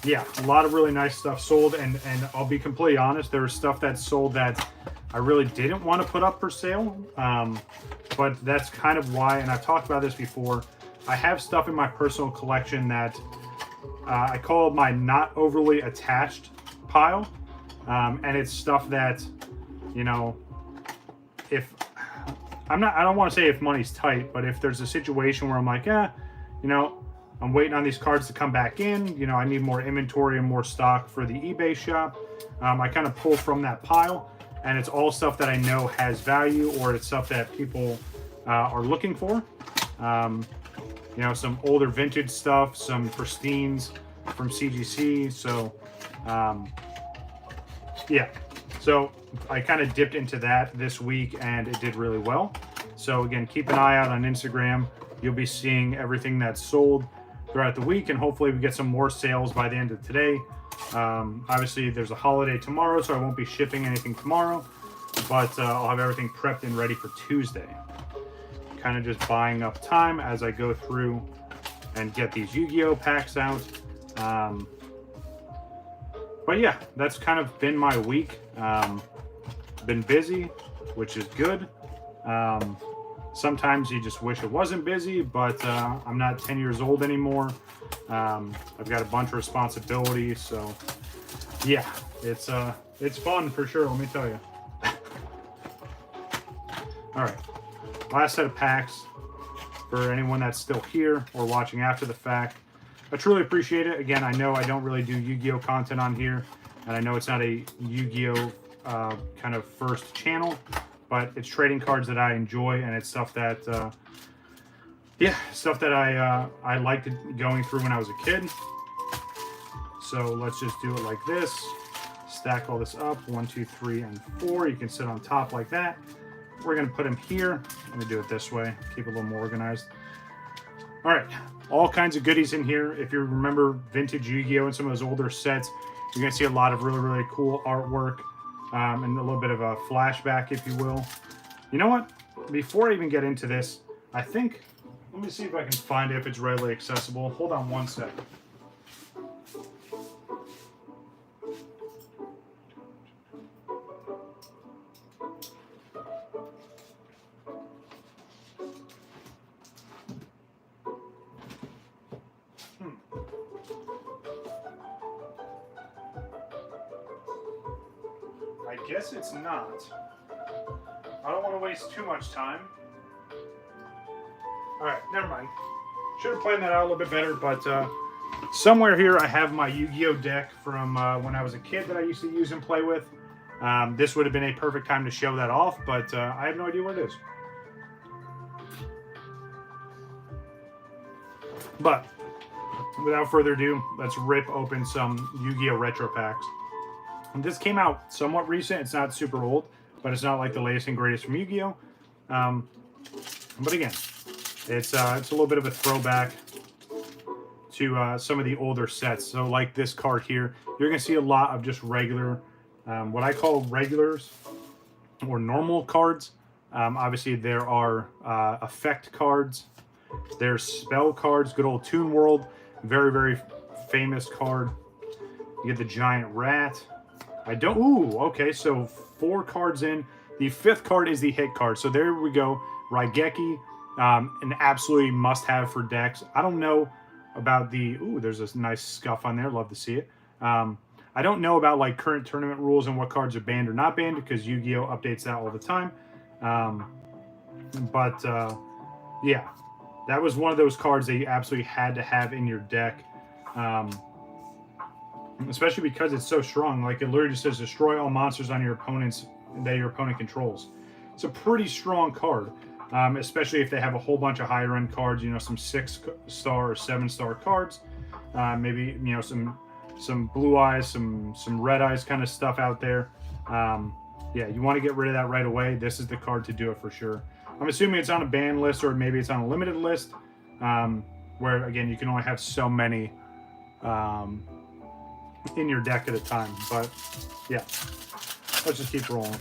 Yeah, a lot of really nice stuff sold, and I'll be completely honest, there was stuff that sold that I really didn't want to put up for sale, but that's kind of why, and I've talked about this before, I have stuff in my personal collection that I call my not overly attached pile, and it's stuff that, you know, if I don't want to say if money's tight, but if there's a situation where I'm like, you know, I'm waiting on these cards to come back in, you know, I need more inventory and more stock for the eBay shop, I kind of pull from that pile, and it's all stuff that I know has value, or it's stuff that people are looking for. You know, some older vintage stuff, some pristines from CGC. So, yeah. So I kind of dipped into that this week, and it did really well. So again, keep an eye out on Instagram. You'll be seeing everything that's sold. throughout the week, and hopefully we get some more sales by the end of today. Obviously, there's a holiday tomorrow, so I won't be shipping anything tomorrow, but I'll have everything prepped and ready for Tuesday. Kind of just buying up time as I go through and get these Yu-Gi-Oh packs out. But yeah, that's kind of been my week. Been busy, which is good. Sometimes you just wish it wasn't busy, but I'm not 10 years old anymore. I've got a bunch of responsibilities, so yeah, it's fun for sure, let me tell you. All right, last set of packs for anyone that's still here or watching after the fact. I truly appreciate it. Again, I know I don't really do Yu-Gi-Oh content on here, and I know it's not a Yu-Gi-Oh kind of first channel, but it's trading cards that I enjoy, and it's stuff that I liked going through when I was a kid. So let's just do it like this. Stack all this up, 1, 2, 3, and 4. You can sit on top like that. We're gonna put them here. Let me do it this way, keep it a little more organized. All right, all kinds of goodies in here. If you remember vintage Yu-Gi-Oh and some of those older sets, you're gonna see a lot of really, really cool artwork and a little bit of a flashback, if you will. You know what? Before I even get into this, I think, let me see if I can find it, if it's readily accessible. Hold on one second. I guess it's not. I don't want to waste too much time. Alright, never mind. Should have planned that out a little bit better, but somewhere here I have my Yu-Gi-Oh deck from when I was a kid that I used to use and play with. This would have been a perfect time to show that off, but I have no idea where it is. But without further ado, let's rip open some Yu-Gi-Oh retro packs. And this came out somewhat recent. It's not super old, but it's not like the latest and greatest from Yu-Gi-Oh. But again, it's a little bit of a throwback to some of the older sets. So like this card here, you're going to see a lot of just regular, what I call regulars or normal cards. Obviously, there are effect cards. There's spell cards, good old Toon World, very, very famous card. You get the giant rat. Ooh, okay, so 4 cards in. The 5th card is the hit card. So there we go. Raigeki, an absolutely must-have for decks. I don't know about ooh, there's this nice scuff on there. Love to see it. I don't know about like current tournament rules and what cards are banned or not banned because Yu-Gi-Oh updates that all the time. Yeah, that was one of those cards that you absolutely had to have in your deck. Especially because it's so strong. Like it literally just says destroy all monsters on your opponent's that your opponent controls. It's a pretty strong card, especially if they have a whole bunch of higher end cards, you know, some 6-star or 7-star cards, maybe, you know, some blue eyes, some red eyes kind of stuff out there. Yeah, you want to get rid of that right away. This is the card to do it for sure. I'm assuming it's on a ban list or maybe it's on a limited list, where again you can only have so many in your deck at a time. But yeah, let's just keep rolling.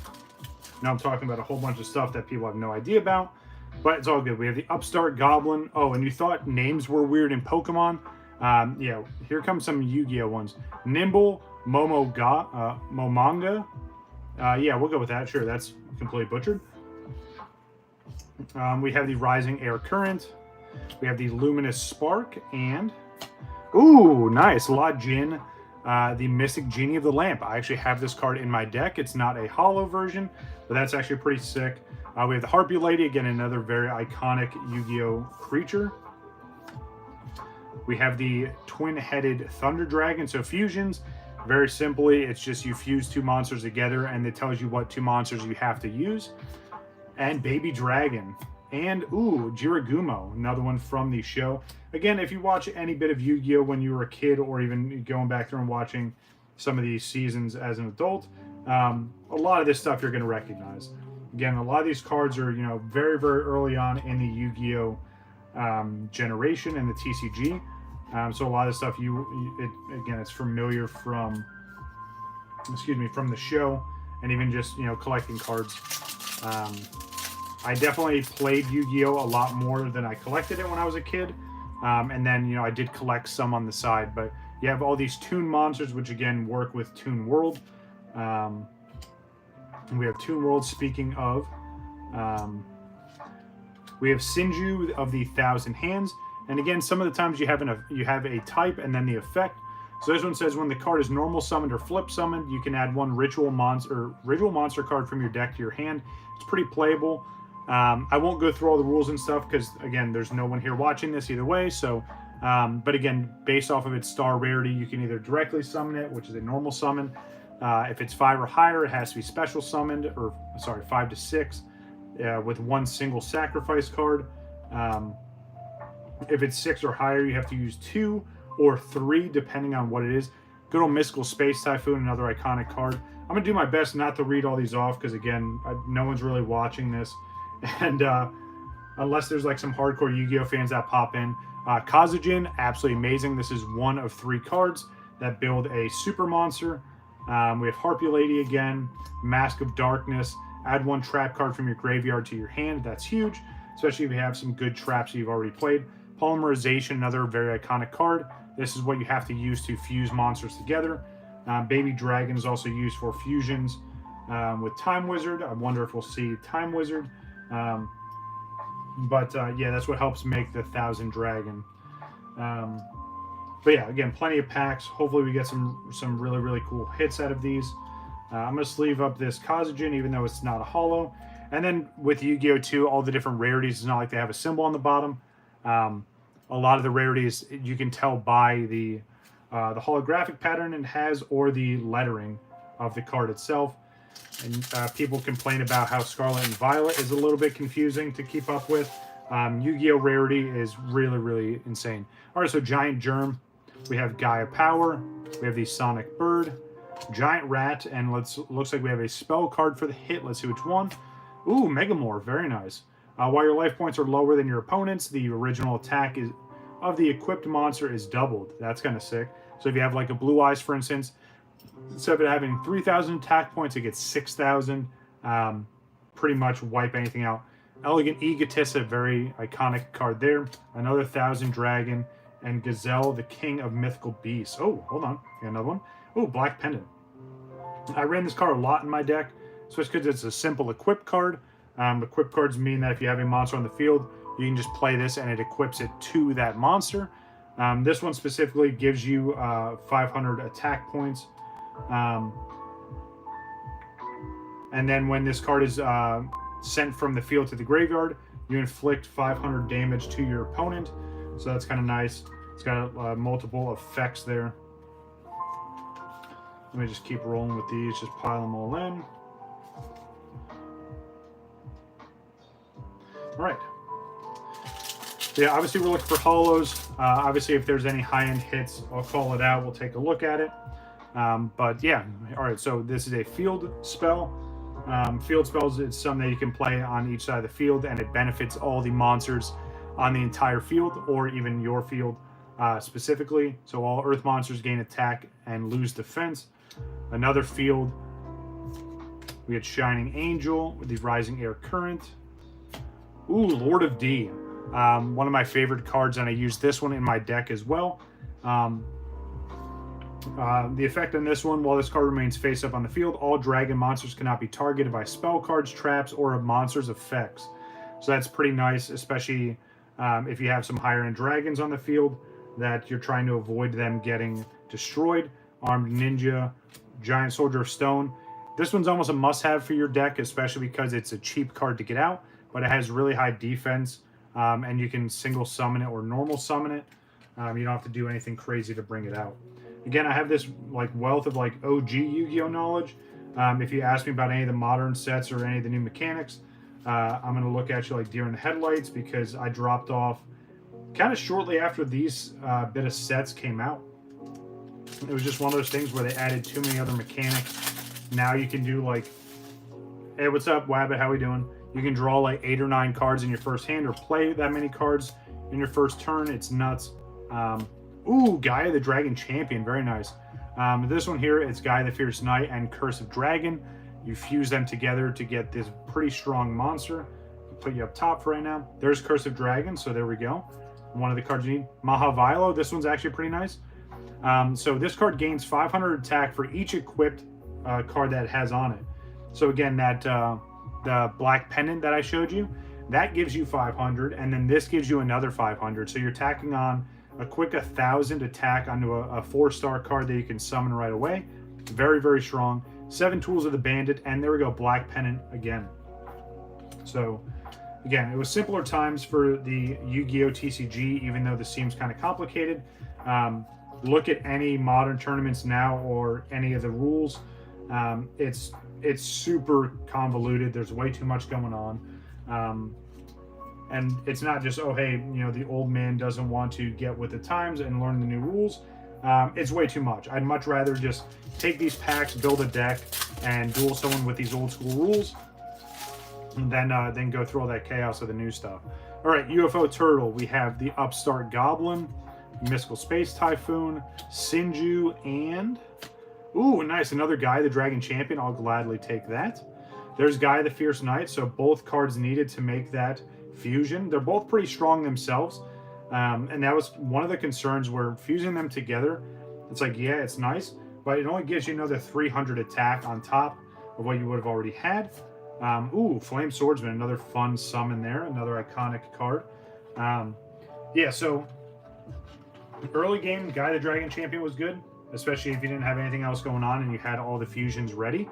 Now I'm talking about a whole bunch of stuff that people have no idea about, but it's all good. We have the Upstart Goblin. Oh, and you thought names were weird in Pokemon? Yeah, here comes some Yu-Gi-Oh ones. Nimble, Momanga. Yeah, we'll go with that. Sure, that's completely butchered. We have the Rising Air Current. We have the Luminous Spark, and ooh, nice, La Jin, the Mystic Genie of the Lamp. I actually have this card in my deck. It's not a holo version, but that's actually pretty sick. We have the Harpy Lady, again, another very iconic Yu-Gi-Oh creature. We have the Twin-Headed Thunder Dragon. So fusions, very simply, it's just you fuse 2 monsters together and it tells you what 2 monsters you have to use. And Baby Dragon. And, ooh, Jiragumo, another one from the show. Again, if you watch any bit of Yu-Gi-Oh when you were a kid or even going back through and watching some of these seasons as an adult, a lot of this stuff you're going to recognize. Again, a lot of these cards are, you know, very, very early on in the Yu-Gi-Oh generation and the TCG. So a lot of stuff again, it's familiar from, excuse me, from the show, and even just, you know, collecting cards. I definitely played Yu-Gi-Oh a lot more than I collected it when I was a kid. And then, you know, I did collect some on the side, but you have all these Toon monsters, which again work with Toon World. We have Toon World. Speaking of, we have Sinju of the Thousand Hands, and again, some of the times you have a type and then the effect. So this one says when the card is normal summoned or flip summoned, you can add one ritual monster card from your deck to your hand. It's pretty playable. I won't go through all the rules and stuff because again, there's no one here watching this either way. So, but again, based off of its star rarity, you can either directly summon it, which is a normal summon. If it's 5 or higher, it has to be special summoned, or sorry, 5 to 6, with one single sacrifice card. If it's 6 or higher, you have to use 2 or 3, depending on what it is. Good old Mystical Space Typhoon, another iconic card. I'm going to do my best not to read all these off, because again, no one's really watching this. And unless there's like some hardcore Yu-Gi-Oh fans that pop in. Kazujin, absolutely amazing. This is one of 3 cards that build a super monster. We have Harpy Lady again, Mask of Darkness. Add 1 trap card from your graveyard to your hand. That's huge, especially if you have some good traps you've already played. Polymerization, another very iconic card. This is what you have to use to fuse monsters together. Baby Dragon is also used for fusions with Time Wizard. I wonder if we'll see Time Wizard. Yeah, that's what helps make the 1000 Dragon. But yeah, again, plenty of packs. Hopefully we get some really, really cool hits out of these. I'm going to sleeve up this Kazujin, even though it's not a holo. And then with Yu-Gi-Oh! 2, all the different rarities, it's not like they have a symbol on the bottom. A lot of the rarities you can tell by the holographic pattern it has, or the lettering of the card itself. And people complain about how Scarlet and Violet is a little bit confusing to keep up with. Yu-Gi-Oh! Rarity is really, really insane. All right, so Giant Germ. We have Gaia Power. We have the Sonic Bird. Giant Rat. And looks like we have a spell card for the hit. Let's see which one. Ooh, Megamorph. Very nice. While your life points are lower than your opponent's, the original attack of the equipped monster is doubled. That's kind of sick. So if you have like a Blue Eyes, for instance, instead of having 3,000 attack points, it gets 6,000. Pretty much wipe anything out. Elegant Egotist, a very iconic card there. Another 1000 Dragon. And Gazelle, the king of mythical beasts. Oh, hold on. Got another one. Oh, Black Pendant. I ran this card a lot in my deck, especially because it's a simple equip card. Equip cards mean that if you have a monster on the field, you can just play this and it equips it to that monster. This one specifically gives you 500 attack points. And then when this card is sent from the field to the graveyard, you inflict 500 damage to your opponent. So that's kind of nice. It's got multiple effects there. Let me just keep rolling with these, just pile them all in. All right. So yeah, obviously we're looking for holos. Obviously, if there's any high-end hits, I'll call it out. We'll take a look at it. But yeah, all right. So this is a field spell. Field spells, it's something that you can play on each side of the field, and it benefits all the monsters on the entire field, or even your field specifically. So all earth monsters gain attack and lose defense. Another field, we had Shining Angel with the Rising Air Current. Ooh, Lord of D. One of my favorite cards, and I use this one in my deck as well. The effect on this one, while this card remains face up on the field, all dragon monsters cannot be targeted by spell cards, traps, or a monster's effects. So that's pretty nice, especially if you have some higher end dragons on the field that you're trying to avoid them getting destroyed. Armed Ninja, Giant Soldier of Stone. This one's almost a must-have for your deck, especially because it's a cheap card to get out, but it has really high defense, and you can single summon it or normal summon it. You don't have to do anything crazy to bring it out. Again, I have this like wealth of like OG Yu-Gi-Oh knowledge. If you ask me about any of the modern sets or any of the new mechanics, I'm going to look at you like deer in the headlights, because I dropped off kind of shortly after these bit of sets came out. It was just one of those things where they added too many other mechanics. Now you can do like, hey, what's up, Wabbit? How we doing? You can draw like 8 or 9 cards in your first hand, or play that many cards in your first turn. It's nuts. Ooh, Gaia the Dragon Champion. Very nice. This one here, it's Gaia the Fierce Knight and Curse of Dragon. You fuse them together to get this pretty strong monster. I'll put you up top for right now. There's Curse of Dragon, so there we go. One of the cards you need. Mahavilo, this one's actually pretty nice. So this card gains 500 attack for each equipped card that it has on it. So again, that the black pendant that I showed you, that gives you 500, and then this gives you another 500. So you're tacking on a quick 1,000 attack onto a 4-star card that you can summon right away. Very, very strong. 7 Tools of the Bandit, and there we go, black pendant again. So again, it was simpler times for the Yu-Gi-Oh! TCG, even though this seems kind of complicated. Look at any modern tournaments now or any of the rules. It's super convoluted. There's way too much going on. And it's not just, oh, hey, you know, the old man doesn't want to get with the times and learn the new rules. It's way too much. I'd much rather just take these packs, build a deck, and duel someone with these old school rules, and then go through all that chaos of the new stuff. All right, UFO Turtle. We have the Upstart Goblin, Mystical Space Typhoon, Sinju, and... Ooh, nice. Another Guy, the Dragon Champion. I'll gladly take that. There's Guy, the Fierce Knight. So both cards needed to make that fusion. They're both pretty strong themselves. And that was one of the concerns where fusing them together, it's like, yeah, it's nice, but it only gives you another 300 attack on top of what you would have already had. Ooh, Flame Swordsman, another fun summon there. Another iconic card. Yeah, so early game, Guy, the Dragon Champion was good, especially if you didn't have anything else going on and you had all the fusions ready.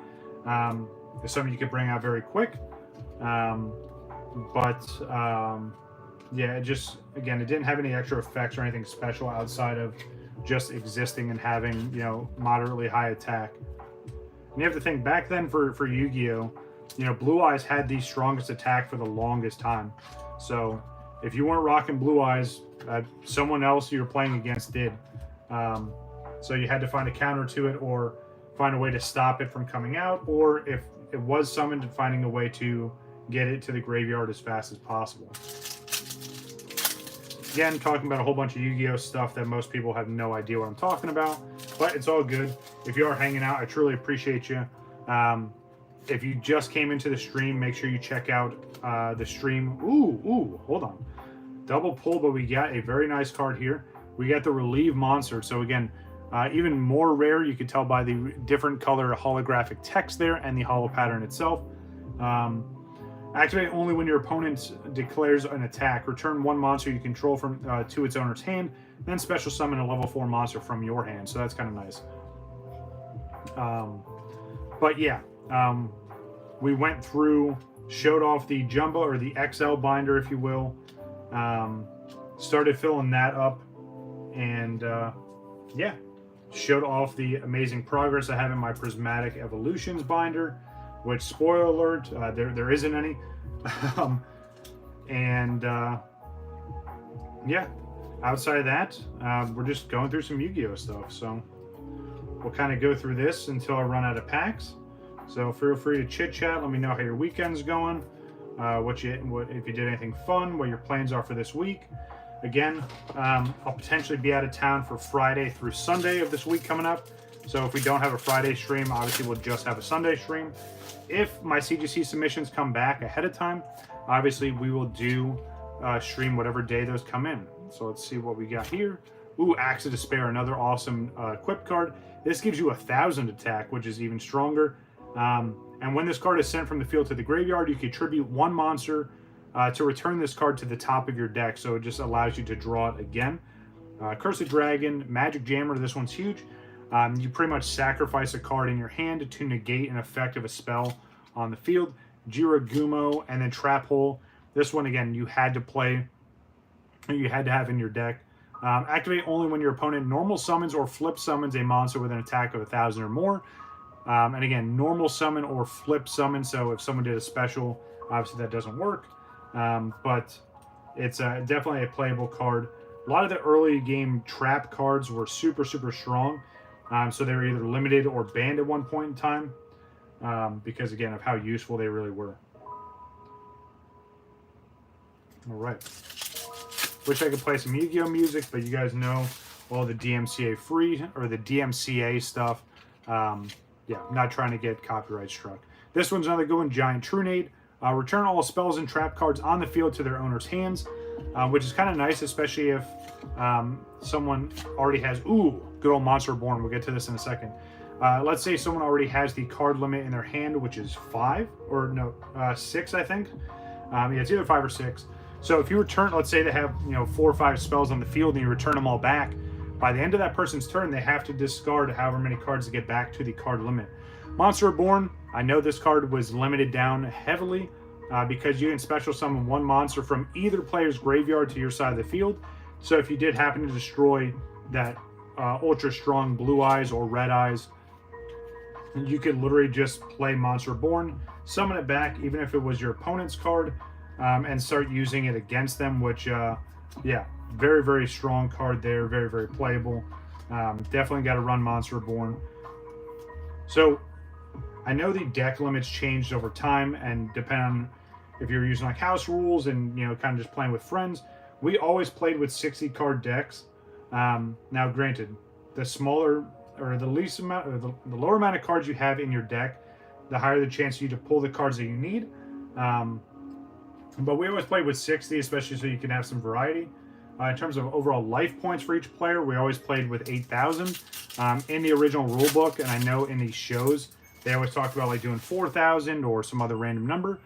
It's something you could bring out very quick. Yeah, it just, again, it didn't have any extra effects or anything special outside of just existing and having, you know, moderately high attack. And you have to think, back then for Yu-Gi-Oh!, you know, Blue Eyes had the strongest attack for the longest time. So if you weren't rocking Blue Eyes, someone else you were playing against did. So you had to find a counter to it or find a way to stop it from coming out, or if it was summoned, finding a way to get it to the graveyard as fast as possible. Again, talking about a whole bunch of Yu-Gi-Oh! Stuff that most people have no idea what I'm talking about, but it's all good. If you are hanging out, I truly appreciate you. If you just came into the stream, make sure you check out the stream. Ooh, hold on. Double pull, but we got a very nice card here. We got the Relieve Monster. So again, even more rare, you could tell by the different color holographic text there and the holo pattern itself. Activate only when your opponent declares an attack. Return one monster you control from to its owner's hand, then special summon a level 4 monster from your hand. So that's kind of nice. But yeah, we went through, showed off the Jumbo or the XL binder, if you will. Started filling that up, and yeah, showed off the amazing progress I have in my Prismatic Evolutions binder, which, spoiler alert, there isn't any. Yeah, outside of that, we're just going through some Yu-Gi-Oh! Stuff. So we'll kind of go through this until I run out of packs. So feel free to chit chat. Let me know how your weekend's going. If you did anything fun, what your plans are for this week. Again, I'll potentially be out of town for Friday through Sunday of this week coming up. So if we don't have a Friday stream, obviously we'll just have a Sunday stream. If my CGC submissions come back ahead of time, obviously we will do stream whatever day those come in. So let's see what we got here. Ooh, Axe of Despair, another awesome equip card. This gives you 1,000 attack, which is even stronger. And when this card is sent from the field to the graveyard, you contribute one monster to return this card to the top of your deck. So it just allows you to draw it again. Curse of Dragon, Magic Jammer, this one's huge. You pretty much sacrifice a card in your hand to negate an effect of a spell on the field. Jiragumo, and then Trap Hole. This one, again, you had to play, you had to have in your deck. Activate only when your opponent normal summons or flip summons a monster with an attack of 1,000 or more. And again, normal summon or flip summon. So if someone did a special, obviously that doesn't work. But it's definitely a playable card. A lot of the early game trap cards were super, super strong. So they were either limited or banned at one point in time. Because, again, of how useful they really were. All right. Wish I could play some Yu-Gi-Oh! Music, but you guys know all the DMCA free or the DMCA stuff. Yeah, I'm not trying to get copyright struck. This one's another good one, Giant Trunade. Return all spells and trap cards on the field to their owner's hands, which is kind of nice, especially if someone already has, ooh, good old Monster Reborn. We'll get to this in a second. Let's say someone already has the card limit in their hand, which is 5, or no, 6, I think. Yeah, it's either 5 or 6. So if you return, let's say they have 4 or 5 spells on the field and you return them all back, by the end of that person's turn, they have to discard however many cards to get back to the card limit. Monster Reborn, I know this card was limited down heavily because you can special summon 1 monster from either player's graveyard to your side of the field. So if you did happen to destroy that ultra strong Blue Eyes or Red Eyes, you could literally just play Monster Reborn, summon it back, even if it was your opponent's card, and start using it against them, which, yeah, very, very strong card there. Very, very playable. Definitely got to run Monster Reborn. So, I know the deck limits changed over time, and depending on if you're using like house rules and, kind of just playing with friends, we always played with 60 card decks. Now, granted, the smaller or the least amount, or the lower amount of cards you have in your deck, the higher the chance for you to pull the cards that you need. But we always played with 60, especially so you can have some variety. In terms of overall life points for each player, we always played with 8,000 in the original rule book, and I know in these shows they always talked about like doing 4,000 or some other random number.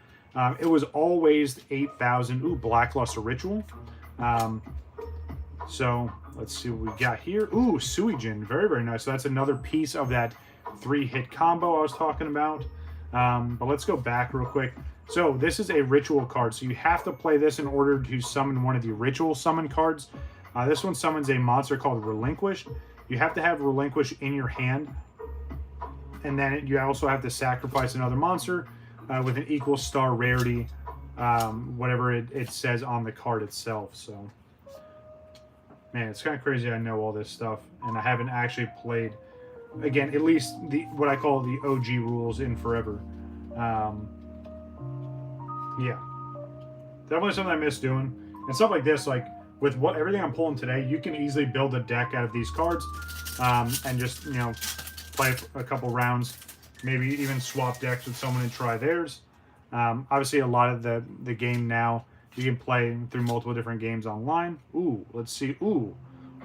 It was always 8,000. Ooh, Blackluster Ritual. So let's see what we got here. Ooh, Suijin, very, very nice. So that's another piece of that 3-hit combo I was talking about. But let's go back real quick. So this is a ritual card. So you have to play this in order to summon one of the ritual summon cards. This one summons a monster called Relinquish. You have to have Relinquish in your hand. And then you also have to sacrifice another monster with an equal star rarity, whatever it says on the card itself. So, man, it's kind of crazy I know all this stuff. And I haven't actually played, again, at least what I call the OG rules in forever. Yeah, definitely something I miss doing. And stuff like this, like with everything I'm pulling today, you can easily build a deck out of these cards and just, play a couple rounds, maybe even swap decks with someone and try theirs. Obviously, a lot of the game now, you can play through multiple different games online. Ooh, let's see. Ooh.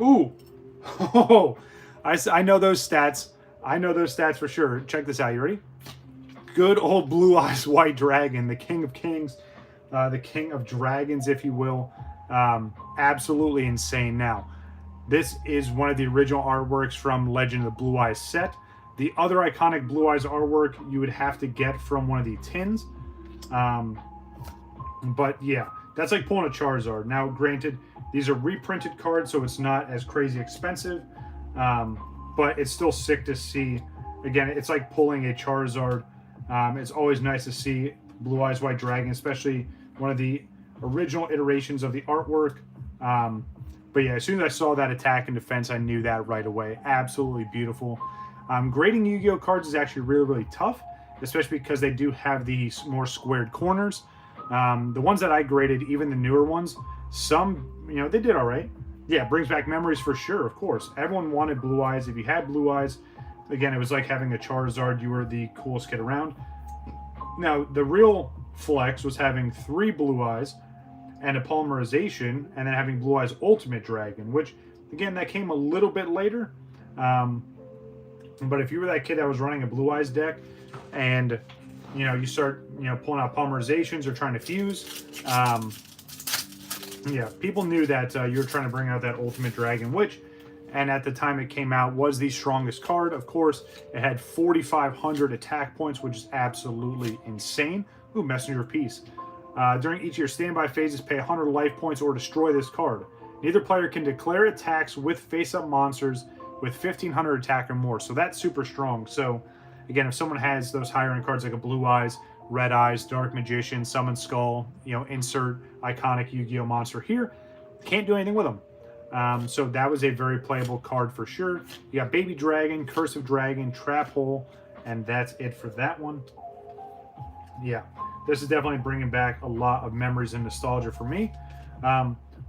Oh, I know those stats. I know those stats for sure. Check this out. You ready? Good old Blue Eyes White Dragon, the King of Kings, the King of Dragons, if you will. Absolutely insane. Now, this is one of the original artworks from Legend of the Blue Eyes set. The other iconic Blue Eyes artwork you would have to get from one of the tins. But yeah, that's like pulling a Charizard. Now, granted, these are reprinted cards, so it's not as crazy expensive. But it's still sick to see. Again, it's like pulling a Charizard. It's always nice to see Blue Eyes White Dragon, especially one of the original iterations of the artwork. But yeah, as soon as I saw that attack and defense, I knew that right away. Absolutely beautiful. Grading Yu-Gi-Oh cards is actually really, really tough, especially because they do have these more squared corners. The ones that I graded, even the newer ones, some, they did all right. Yeah, brings back memories for sure, of course. Everyone wanted Blue Eyes. If you had Blue Eyes, again, it was like having a Charizard. You were the coolest kid around. Now, the real flex was having 3 Blue Eyes and a polymerization, and then having Blue Eyes Ultimate Dragon, which, again, that came a little bit later. But if you were that kid that was running a Blue Eyes deck, and, you start, pulling out polymerizations or trying to fuse, yeah, people knew that you were trying to bring out that Ultimate Dragon, which, and at the time it came out, was the strongest card. Of course, it had 4,500 attack points, which is absolutely insane. Ooh, Messenger of Peace. During each of your standby phases, pay 100 life points or destroy this card. Neither player can declare attacks with face-up monsters with 1,500 attack or more. So that's super strong. So, again, if someone has those higher-end cards like a Blue Eyes, Red Eyes, Dark Magician, Summon Skull, insert iconic Yu-Gi-Oh monster here, can't do anything with them. So that was a very playable card for sure. You got Baby Dragon, Curse of Dragon, Trap Hole, and that's it for that one. Yeah, this is definitely bringing back a lot of memories and nostalgia for me.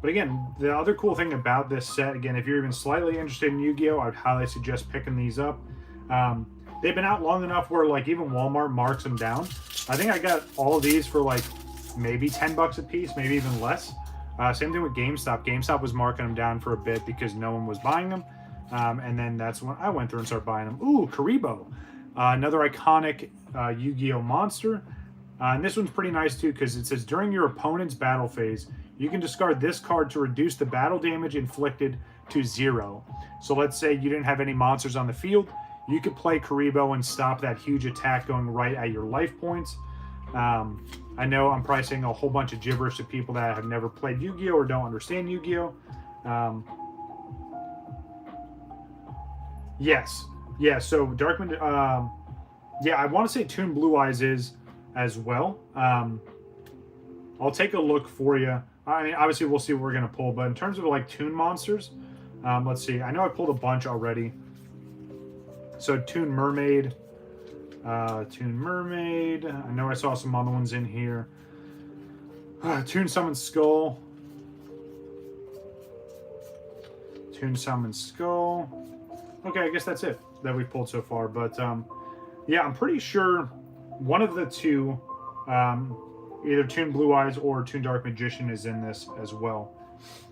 But again, the other cool thing about this set, again, if you're even slightly interested in Yu-Gi-Oh, I'd highly suggest picking these up. They've been out long enough where like even Walmart marks them down. I think I got all of these for like maybe 10 bucks a piece, maybe even less. Same thing with GameStop. GameStop was marking them down for a bit because no one was buying them. And then that's when I went through and started buying them. Ooh, Karibo. Another iconic Yu-Gi-Oh monster. And this one's pretty nice too because it says during your opponent's battle phase, you can discard this card to reduce the battle damage inflicted to 0. So let's say you didn't have any monsters on the field. You could play Karibo and stop that huge attack going right at your life points. I know I'm probably saying a whole bunch of gibberish to people that have never played Yu-Gi-Oh or don't understand Yu-Gi-Oh. Yes. Yeah, so Darkman, yeah, I want to say Toon Blue Eyes is as well. I'll take a look for you. I mean, obviously we'll see what we're going to pull, but in terms of like Toon monsters, let's see. I know I pulled a bunch already. So Toon Mermaid. Toon Mermaid. I know I saw some other ones in here. Toon Summon Skull. Toon Summon Skull. Okay, I guess that's it that we've pulled so far. But yeah, I'm pretty sure one of the two, either Toon Blue Eyes or Toon Dark Magician is in this as well.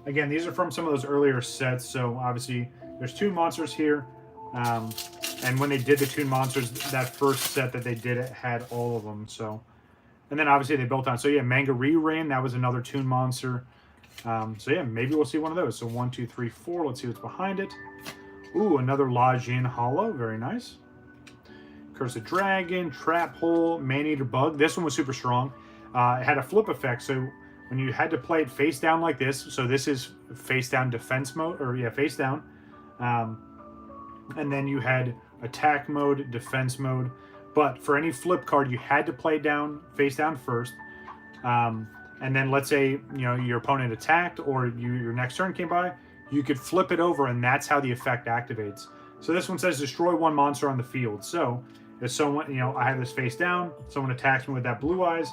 Again, these are from some of those earlier sets. So obviously there's two monsters here. And when they did the Toon Monsters, that first set that they did, it had all of them. So, and then obviously they built on. So yeah, Manga Re-Rain, that was another Toon monster. So yeah, maybe we'll see one of those. So 1, 2, 3, 4. Let's see what's behind it. Ooh, another La Jin Hollow. Very nice. Cursed Dragon, Trap Hole, Man-Eater Bug. This one was super strong. It had a flip effect. So when you had to play it face down like this, so this is face down defense mode, or yeah, face down. And then you had attack mode, defense mode. But for any flip card, you had to play down, face down first. And then let's say, you know, your opponent attacked or your next turn came by, you could flip it over and that's how the effect activates. So this one says destroy one monster on the field. So if someone, you know, I have this face down, someone attacks me with that Blue Eyes,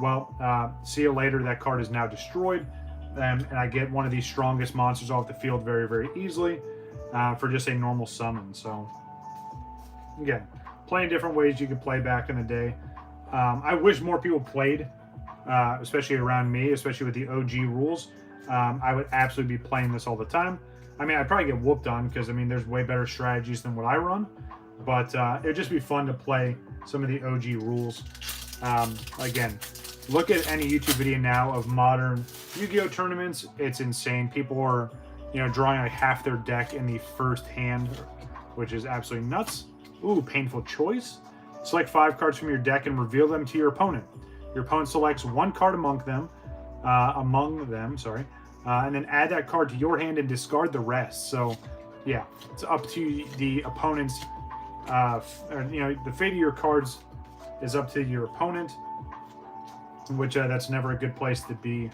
well, see you later, that card is now destroyed. And I get one of these strongest monsters off the field very, very easily for just a normal summon. So again, plenty of different ways you could play back in the day. I wish more people played, especially around me, especially with the OG rules. I would absolutely be playing this all the time. I mean, I'd probably get whooped on because, I mean, there's way better strategies than what I run. But it would just be fun to play some of the OG rules. Again, look at any YouTube video now of modern Yu-Gi-Oh tournaments. It's insane. People are, you know, drawing like half their deck in the first hand, which is absolutely nuts. Ooh, Painful Choice. Select 5 cards from your deck and reveal them to your opponent. Your opponent selects 1 card among them, and then add that card to your hand and discard the rest. So, yeah, it's up to the opponent's, you know, the fate of your cards is up to your opponent, which that's never a good place to be,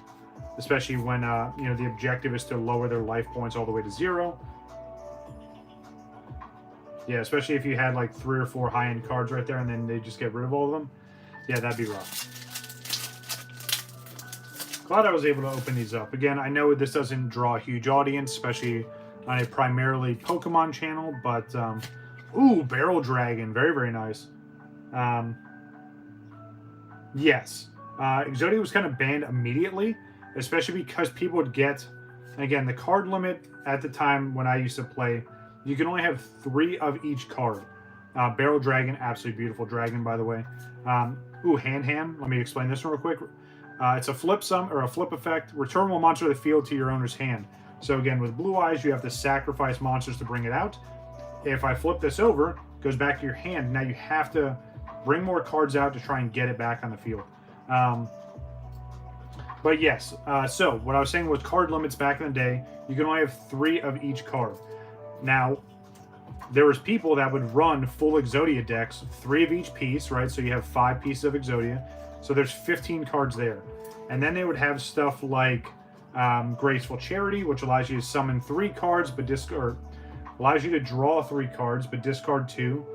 especially when, you know, the objective is to lower their life points all the way to 0. Yeah, especially if you had like 3 or 4 high-end cards right there and then they just get rid of all of them. Yeah, that'd be rough. Glad I was able to open these up. Again, I know this doesn't draw a huge audience, especially on a primarily Pokemon channel, but, ooh, Barrel Dragon. Very, very nice. Yes. Exodia was kind of banned immediately, especially because people would get, again, the card limit at the time when I used to play, you can only have 3 of each card. Barrel Dragon, absolutely beautiful dragon, by the way. Ooh, Hand. Let me explain this one real quick. It's a flip effect. Return one monster to the field to your owner's hand. So again, with Blue Eyes, you have to sacrifice monsters to bring it out. If I flip this over, it goes back to your hand. Now you have to bring more cards out to try and get it back on the field. But yes, so what I was saying with card limits back in the day, you can only have 3 of each card. Now, there was people that would run full Exodia decks, 3 of each piece, right? So you have 5 pieces of Exodia. So there's 15 cards there. And then they would have stuff like Graceful Charity, which allows you to summon 3 cards, but allows you to draw 3 cards, but discard 2.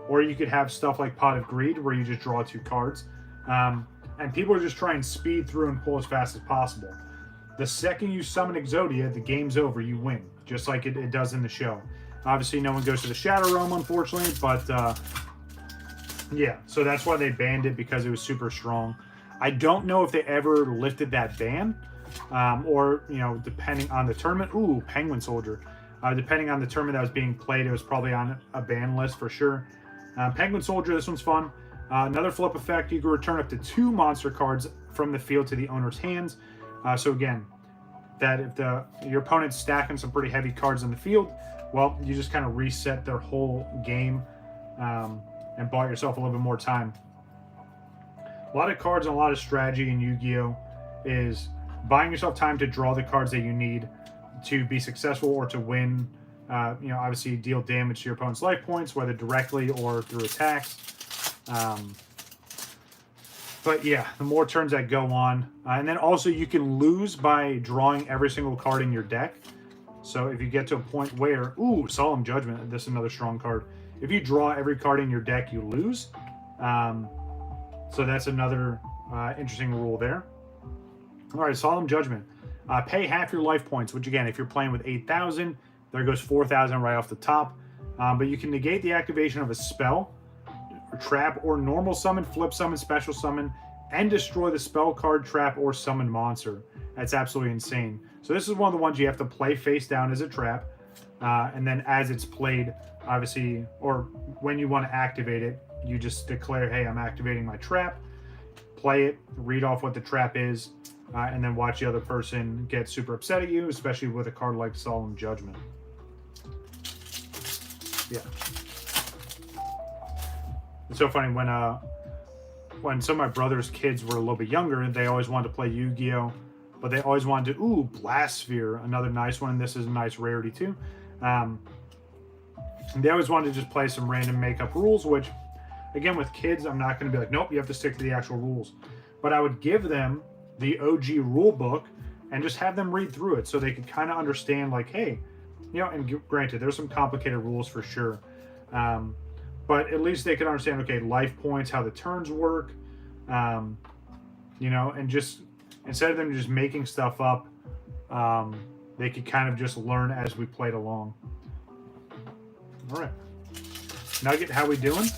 Or you could have stuff like Pot of Greed, where you just draw 2 cards. And people are just trying to speed through and pull as fast as possible. the second you summon Exodia, the game's over, you win, just like it does in the show. Obviously, no one goes to the Shadow Realm, unfortunately, but yeah, so that's why they banned it, because it was super strong. I don't know if they ever lifted that ban, or, you know, depending on the tournament. Ooh, Penguin Soldier. Depending on the tournament that was being played, it was probably on a ban list for sure. Penguin Soldier, this one's fun. Another flip effect, you can return up to 2 monster cards from the field to the owner's hands. So again, that if your opponent's stacking some pretty heavy cards in the field, well, you just kind of reset their whole game and bought yourself a little bit more time. A lot of cards and a lot of strategy in Yu-Gi-Oh! Is buying yourself time to draw the cards that you need to be successful or to win. You know, obviously deal damage to your opponent's life points, whether directly or through attacks. But yeah, the more turns that go on. And then also you can lose by drawing every single card in your deck. So if you get to a point where, ooh, Solemn Judgment, this is another strong card. If you draw every card in your deck, you lose. So that's another interesting rule there. All right, Solemn Judgment. Pay half your life points, which again, if you're playing with 8,000, there goes 4,000 right off the top. But you can negate the activation of a spell, or trap, or normal summon, flip summon, special summon, and destroy the spell card, trap, or summon monster. That's absolutely insane. So this is one of the ones you have to play face down as a trap. And then as it's played, obviously, or when you want to activate it, you just declare, hey, I'm activating my trap. Play it, read off what the trap is, and then watch the other person get super upset at you, especially with a card like Solemn Judgment. Yeah. It's so funny when some of my brother's kids were a little bit younger, they always wanted to play Yu-Gi-Oh! But they always wanted to, ooh, Blast Sphere, another nice one. This is a nice rarity too. They always wanted to just play some random make-up rules, which, again, with kids, I'm not going to be like, nope, you have to stick to the actual rules. But I would give them the OG rule book and just have them read through it so they could kind of understand, like, hey, you know, and granted, there's some complicated rules for sure. But at least they could understand, okay, life points, how the turns work, you know, and just instead of them just making stuff up, they could kind of just learn as we played along. All right. Nugget, how we doing?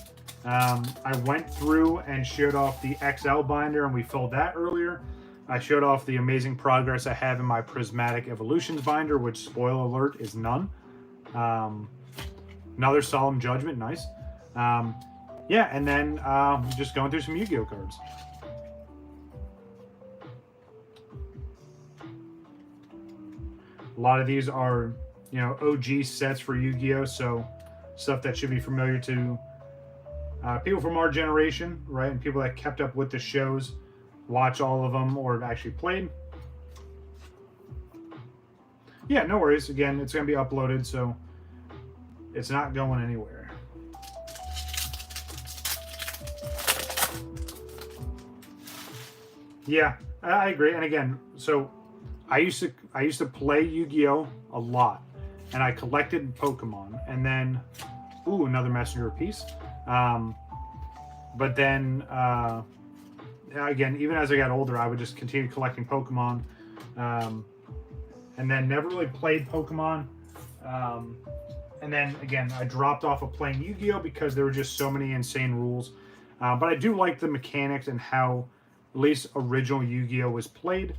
I went through and showed off the XL binder, and we filled that earlier. I showed off the amazing progress I have in my Prismatic Evolutions binder, which, spoiler alert, is none. Another Solemn Judgment, nice. Yeah, and then just going through some Yu-Gi-Oh cards. A lot of these are, you know, OG sets for Yu-Gi-Oh, so stuff that should be familiar to people from our generation, right? And people that kept up with the shows, watch all of them, or actually played. Yeah, no worries. Again, it's going to be uploaded, so it's not going anywhere. Yeah, I agree. And again, so I used to play Yu-Gi-Oh a lot, and I collected Pokemon, and then, ooh, another messenger piece. But then, again, even as I got older, I would just continue collecting Pokemon, and then never really played Pokemon. And then again, I dropped off of playing Yu-Gi-Oh because there were just so many insane rules. But I do like the mechanics and how at least original Yu-Gi-Oh was played.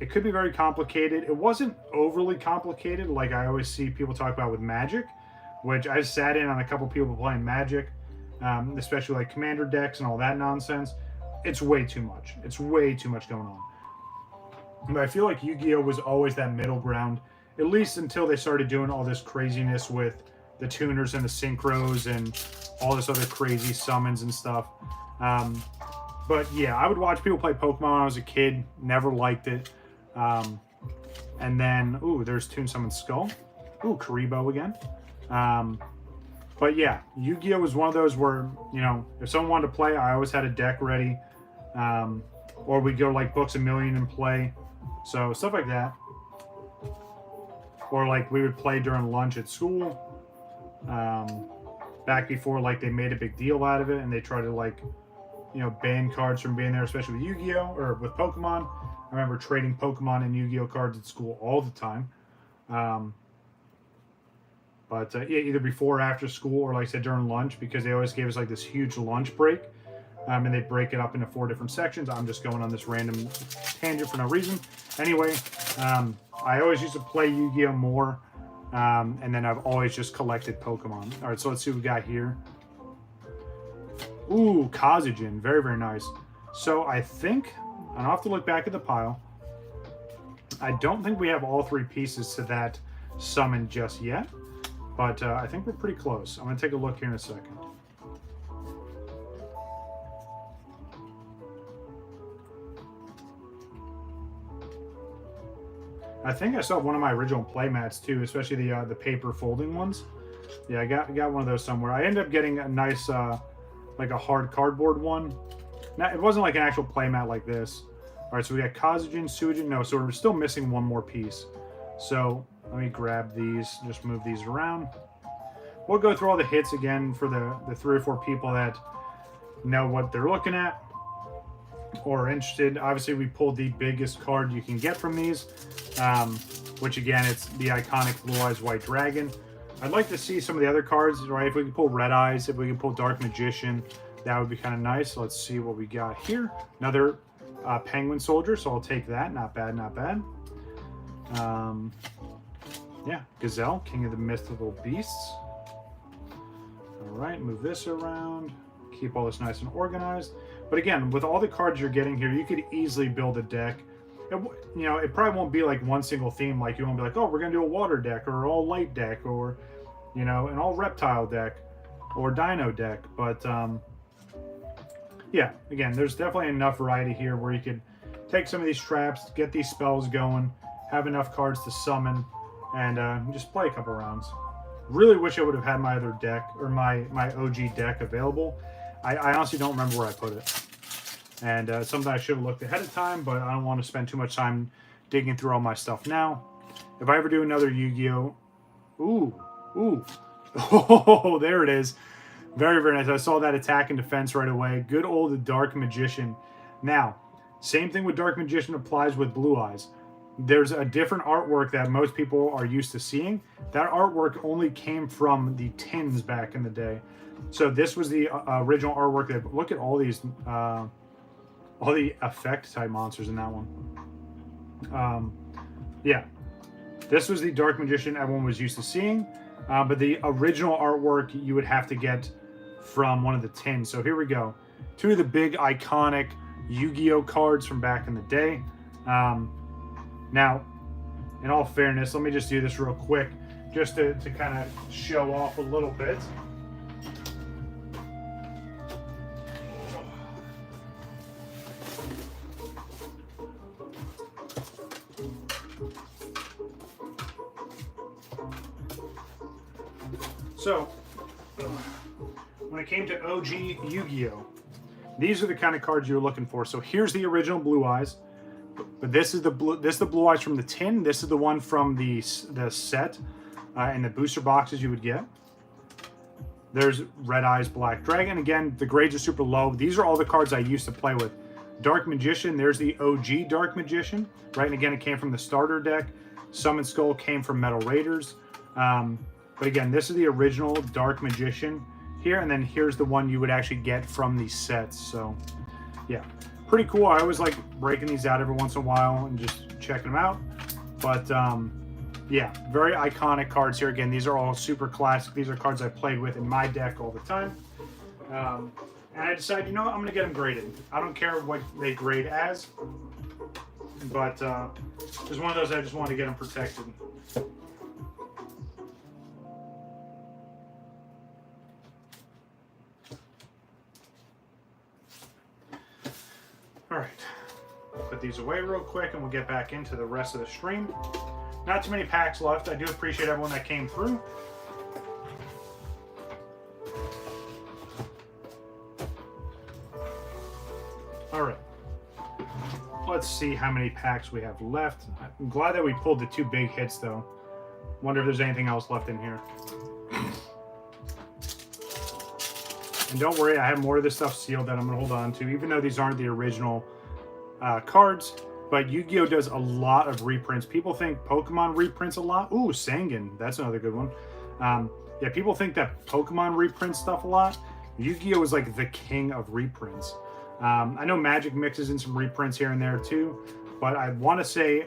It could be very complicated. It wasn't overly complicated like I always see people talk about with Magic, which I sat in on a couple people playing Magic, especially like commander decks and all that nonsense. It's way too much. It's way too much going on. But I feel like Yu-Gi-Oh was always that middle ground, at least until they started doing all this craziness with the tuners and the synchros and all this other crazy summons and stuff. But yeah, I would watch people play Pokemon when I was a kid. Never liked it. And then, ooh, there's Toon Summon Skull. Ooh, Karibo again. But yeah, Yu-Gi-Oh was one of those where, you know, if someone wanted to play, I always had a deck ready. Or we'd go like Books A Million and play. So stuff like that. Or like we would play during lunch at school. Back before like they made a big deal out of it and they tried to like, you know, ban cards from being there, especially with Yu-Gi-Oh! Or with Pokemon. remember trading Pokemon and Yu-Gi-Oh cards at school all the time. Yeah, either before or after school, or like I said, during lunch, because they always gave us like this huge lunch break. And they'd break it up into 4 different sections. I'm just going on this random tangent for no reason. Anyway, I always used to play Yu-Gi-Oh more. And then I've always just collected Pokemon. All right, so let's see what we got here. Ooh, Kazujin. Very, very nice. So I think, I'll have to look back at the pile. I don't think we have all 3 pieces to that summon just yet. But I think we're pretty close. I'm going to take a look here in a second. I think I saw one of my original playmats too, especially the paper folding ones. Yeah, I got one of those somewhere. I ended up getting a nice, like a hard cardboard one. Now, it wasn't like an actual playmat like this. All right, so we got Kazujin, Suijin. No, so we're still missing one more piece. So let me grab these, just move these around. We'll go through all the hits again for the 3 or 4 people that know what they're looking at or are interested. Obviously, we pulled the biggest card you can get from these, which again, it's the iconic Blue Eyes White Dragon. I'd like to see some of the other cards, right? If we could pull Red Eyes, if we could pull Dark Magician, that would be kind of nice. So let's see what we got here. Another Penguin Soldier, so I'll take that. Not bad, not bad. Yeah, Gazelle, King of the Mythical Beasts. All right, move this around. Keep all this nice and organized. But again, with all the cards you're getting here, you could easily build a deck. It probably won't be like one single theme. Like you won't be like, oh, we're gonna do a water deck or all light deck or, an all reptile deck or dino deck. But yeah, again, there's definitely enough variety here where you could take some of these traps, get these spells going, have enough cards to summon, and just play a couple rounds. Really wish I would have had my other deck or my OG deck available. I honestly don't remember where I put it. And something I should have looked ahead of time, but I don't want to spend too much time digging through all my stuff now. If I ever do another Yu-Gi-Oh! Ooh. Oh, there it is. Very, very nice. I saw that attack and defense right away. Good old Dark Magician. Now, same thing with Dark Magician applies with Blue Eyes. There's a different artwork that most people are used to seeing. That artwork only came from the tins back in the day. So this was the original artwork. That, look at all these, all the effect type monsters in that one. Yeah, this was the Dark Magician everyone was used to seeing. But the original artwork you would have to get from one of the tins. So here we go. 2 of the big iconic Yu-Gi-Oh cards from back in the day. Now, in all fairness, let me just do this real quick, just to kind of show off a little bit. So, when it came to OG Yu-Gi-Oh, these are the kind of cards you were looking for. So here's the original Blue Eyes. But this is the Blue Eyes from the tin. This is the one from the set and the booster boxes you would get. There's Red Eyes Black Dragon. Again, the grades are super low. These are all the cards I used to play with. Dark Magician. There's the OG Dark Magician. Right, and again, it came from the starter deck. Summon Skull came from Metal Raiders. But again, this is the original Dark Magician here, and then here's the one you would actually get from these sets. So, yeah. Pretty cool. I always like breaking these out every once in a while and just checking them out. But yeah, very iconic cards here. Again, these are all super classic. These are cards I played with in my deck all the time. And I decided, I'm going to get them graded. I don't care what they grade as, but it's one of those I just want to get them protected. All right, put these away real quick and we'll get back into the rest of the stream. Not too many packs left. I do appreciate everyone that came through. All right, let's see how many packs we have left. I'm glad that we pulled the 2 big hits though. Wonder if there's anything else left in here. And don't worry, I have more of this stuff sealed that I'm going to hold on to. Even though these aren't the original cards, But Yu-Gi-Oh does a lot of reprints. People think Pokemon reprints a lot. Ooh, Sangan, that's another good one. Yeah, people think that Pokemon reprints stuff a lot. Yu-Gi-Oh is like the king of reprints. I know Magic mixes in some reprints here and there too, but I want to say,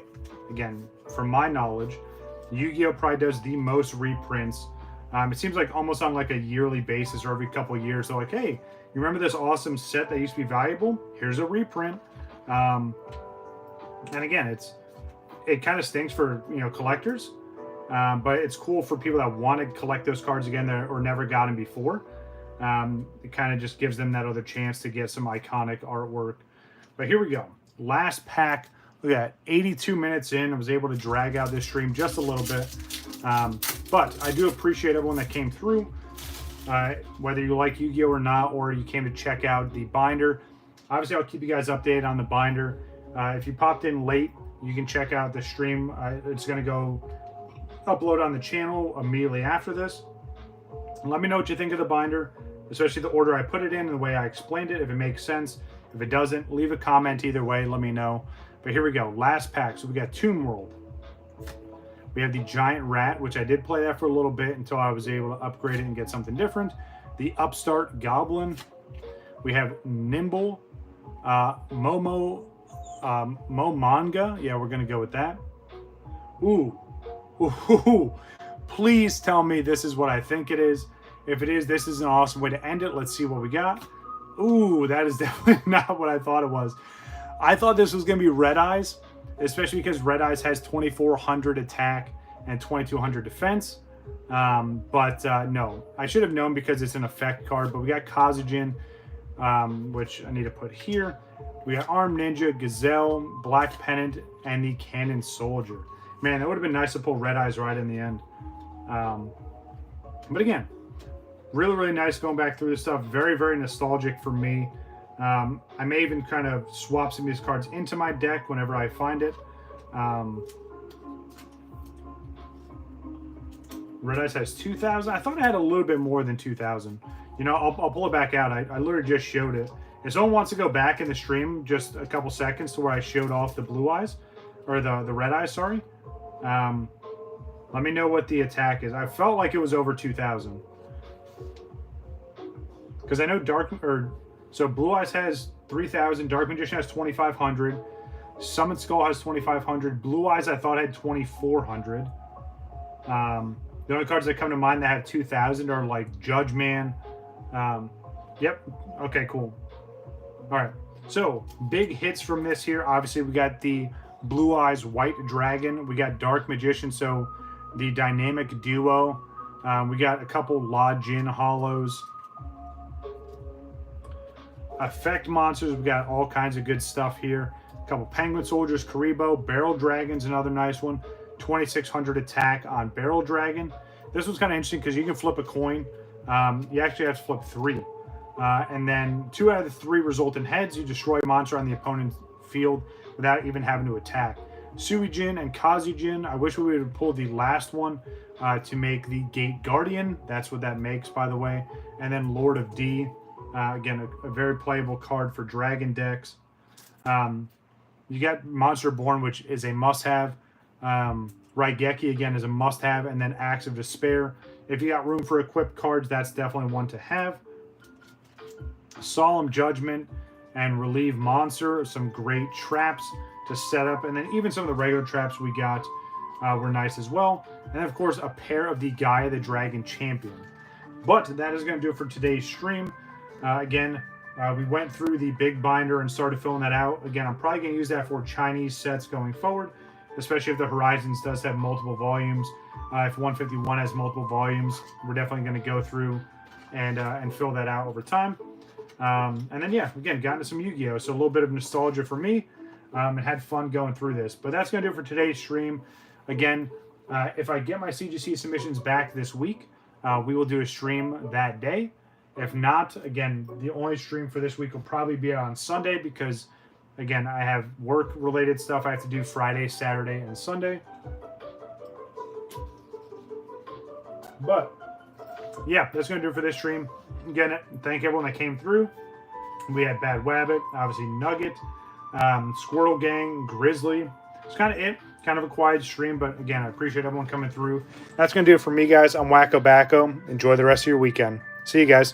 again, from my knowledge, Yu-Gi-Oh probably does the most reprints. It seems like almost on like a yearly basis or every couple of years. They're like, hey, you remember this awesome set that used to be valuable? Here's a reprint. And again, it kind of stinks for collectors, but it's cool for people that want to collect those cards again or never got them before. It kind of just gives them that other chance to get some iconic artwork. But here we go. Last pack. Look at that, 82 minutes in. I was able to drag out this stream just a little bit. But I do appreciate everyone that came through. Whether you like Yu-Gi-Oh or not, or you came to check out the binder. Obviously, I'll keep you guys updated on the binder. If you popped in late, you can check out the stream. It's going to go upload on the channel immediately after this. Let me know what you think of the binder, especially the order I put it in and the way I explained it, if it makes sense. If it doesn't, leave a comment either way. Let me know. But here we go. Last pack. So we got Tomb World. We have the Giant Rat, which I did play that for a little bit until I was able to upgrade it and get something different. The Upstart Goblin. We have Nimble. Mo Manga. Yeah, we're going to go with that. Ooh. Ooh. Please tell me this is what I think it is. If it is, this is an awesome way to end it. Let's see what we got. Ooh, that is definitely not what I thought it was. I thought this was going to be Red Eyes, especially because Red Eyes has 2,400 attack and 2,200 defense. But no, I should have known because it's an effect card. But we got Kazujin, which I need to put here. We got Armed Ninja, Gazelle, Black Pennant, and the Cannon Soldier. Man, that would have been nice to pull Red Eyes right in the end. But again, really, really nice going back through this stuff. Very, very nostalgic for me. I may even kind of swap some of these cards into my deck whenever I find it. Red Eyes has 2,000. I thought I had a little bit more than 2,000. I'll pull it back out. I literally just showed it. If someone wants to go back in the stream just a couple seconds to where I showed off the Blue Eyes, or the Red Eyes, sorry. Let me know what the attack is. I felt like it was over 2,000. Because I know so Blue Eyes has 3,000, Dark Magician has 2,500, Summon Skull has 2,500, Blue Eyes I thought had 2,400. The only cards that come to mind that have 2,000 are like Judge Man. Yep. Okay, cool. All right. So big hits from this here. Obviously, we got the Blue Eyes White Dragon. We got Dark Magician, so the dynamic duo. We got a couple La Jin Hollows. Effect monsters, we got all kinds of good stuff here. A couple Penguin Soldiers, Karibo, Barrel Dragon's another nice one. 2,600 attack on Barrel Dragon. This one's kind of interesting because you can flip a coin. You actually have to flip 3. And then 2 out of the 3 result in heads. You destroy a monster on the opponent's field without even having to attack. Suijin and Kazujin. I wish we would have pulled the last one to make the Gate Guardian. That's what that makes, by the way. And then Lord of D. Again, a very playable card for Dragon decks. You got Monster Born, which is a must-have. Raigeki, again, is a must-have. And then Axe of Despair. If you got room for equipped cards, that's definitely one to have. Solemn Judgment and Relieve Monster. Some great traps to set up. And then even some of the regular traps we got were nice as well. And, of course, a pair of the Gaia the Dragon Champion. But that is going to do it for today's stream. Again, we went through the big binder and started filling that out. Again, I'm probably going to use that for Chinese sets going forward, especially if the Horizons does have multiple volumes. If 151 has multiple volumes, we're definitely going to go through and fill that out over time. And then, yeah, again, got into some Yu-Gi-Oh! So a little bit of nostalgia for me and had fun going through this. But that's going to do it for today's stream. Again, if I get my CGC submissions back this week, we will do a stream that day. If not, again, the only stream for this week will probably be on Sunday because, again, I have work-related stuff I have to do Friday, Saturday, and Sunday. But, yeah, that's going to do it for this stream. Again, thank everyone that came through. We had Bad Wabbit, obviously Nugget, Squirrel Gang, Grizzly. It's kind of it. Kind of a quiet stream, but again, I appreciate everyone coming through. That's going to do it for me, guys. I'm WakoBako. Enjoy the rest of your weekend. See you guys.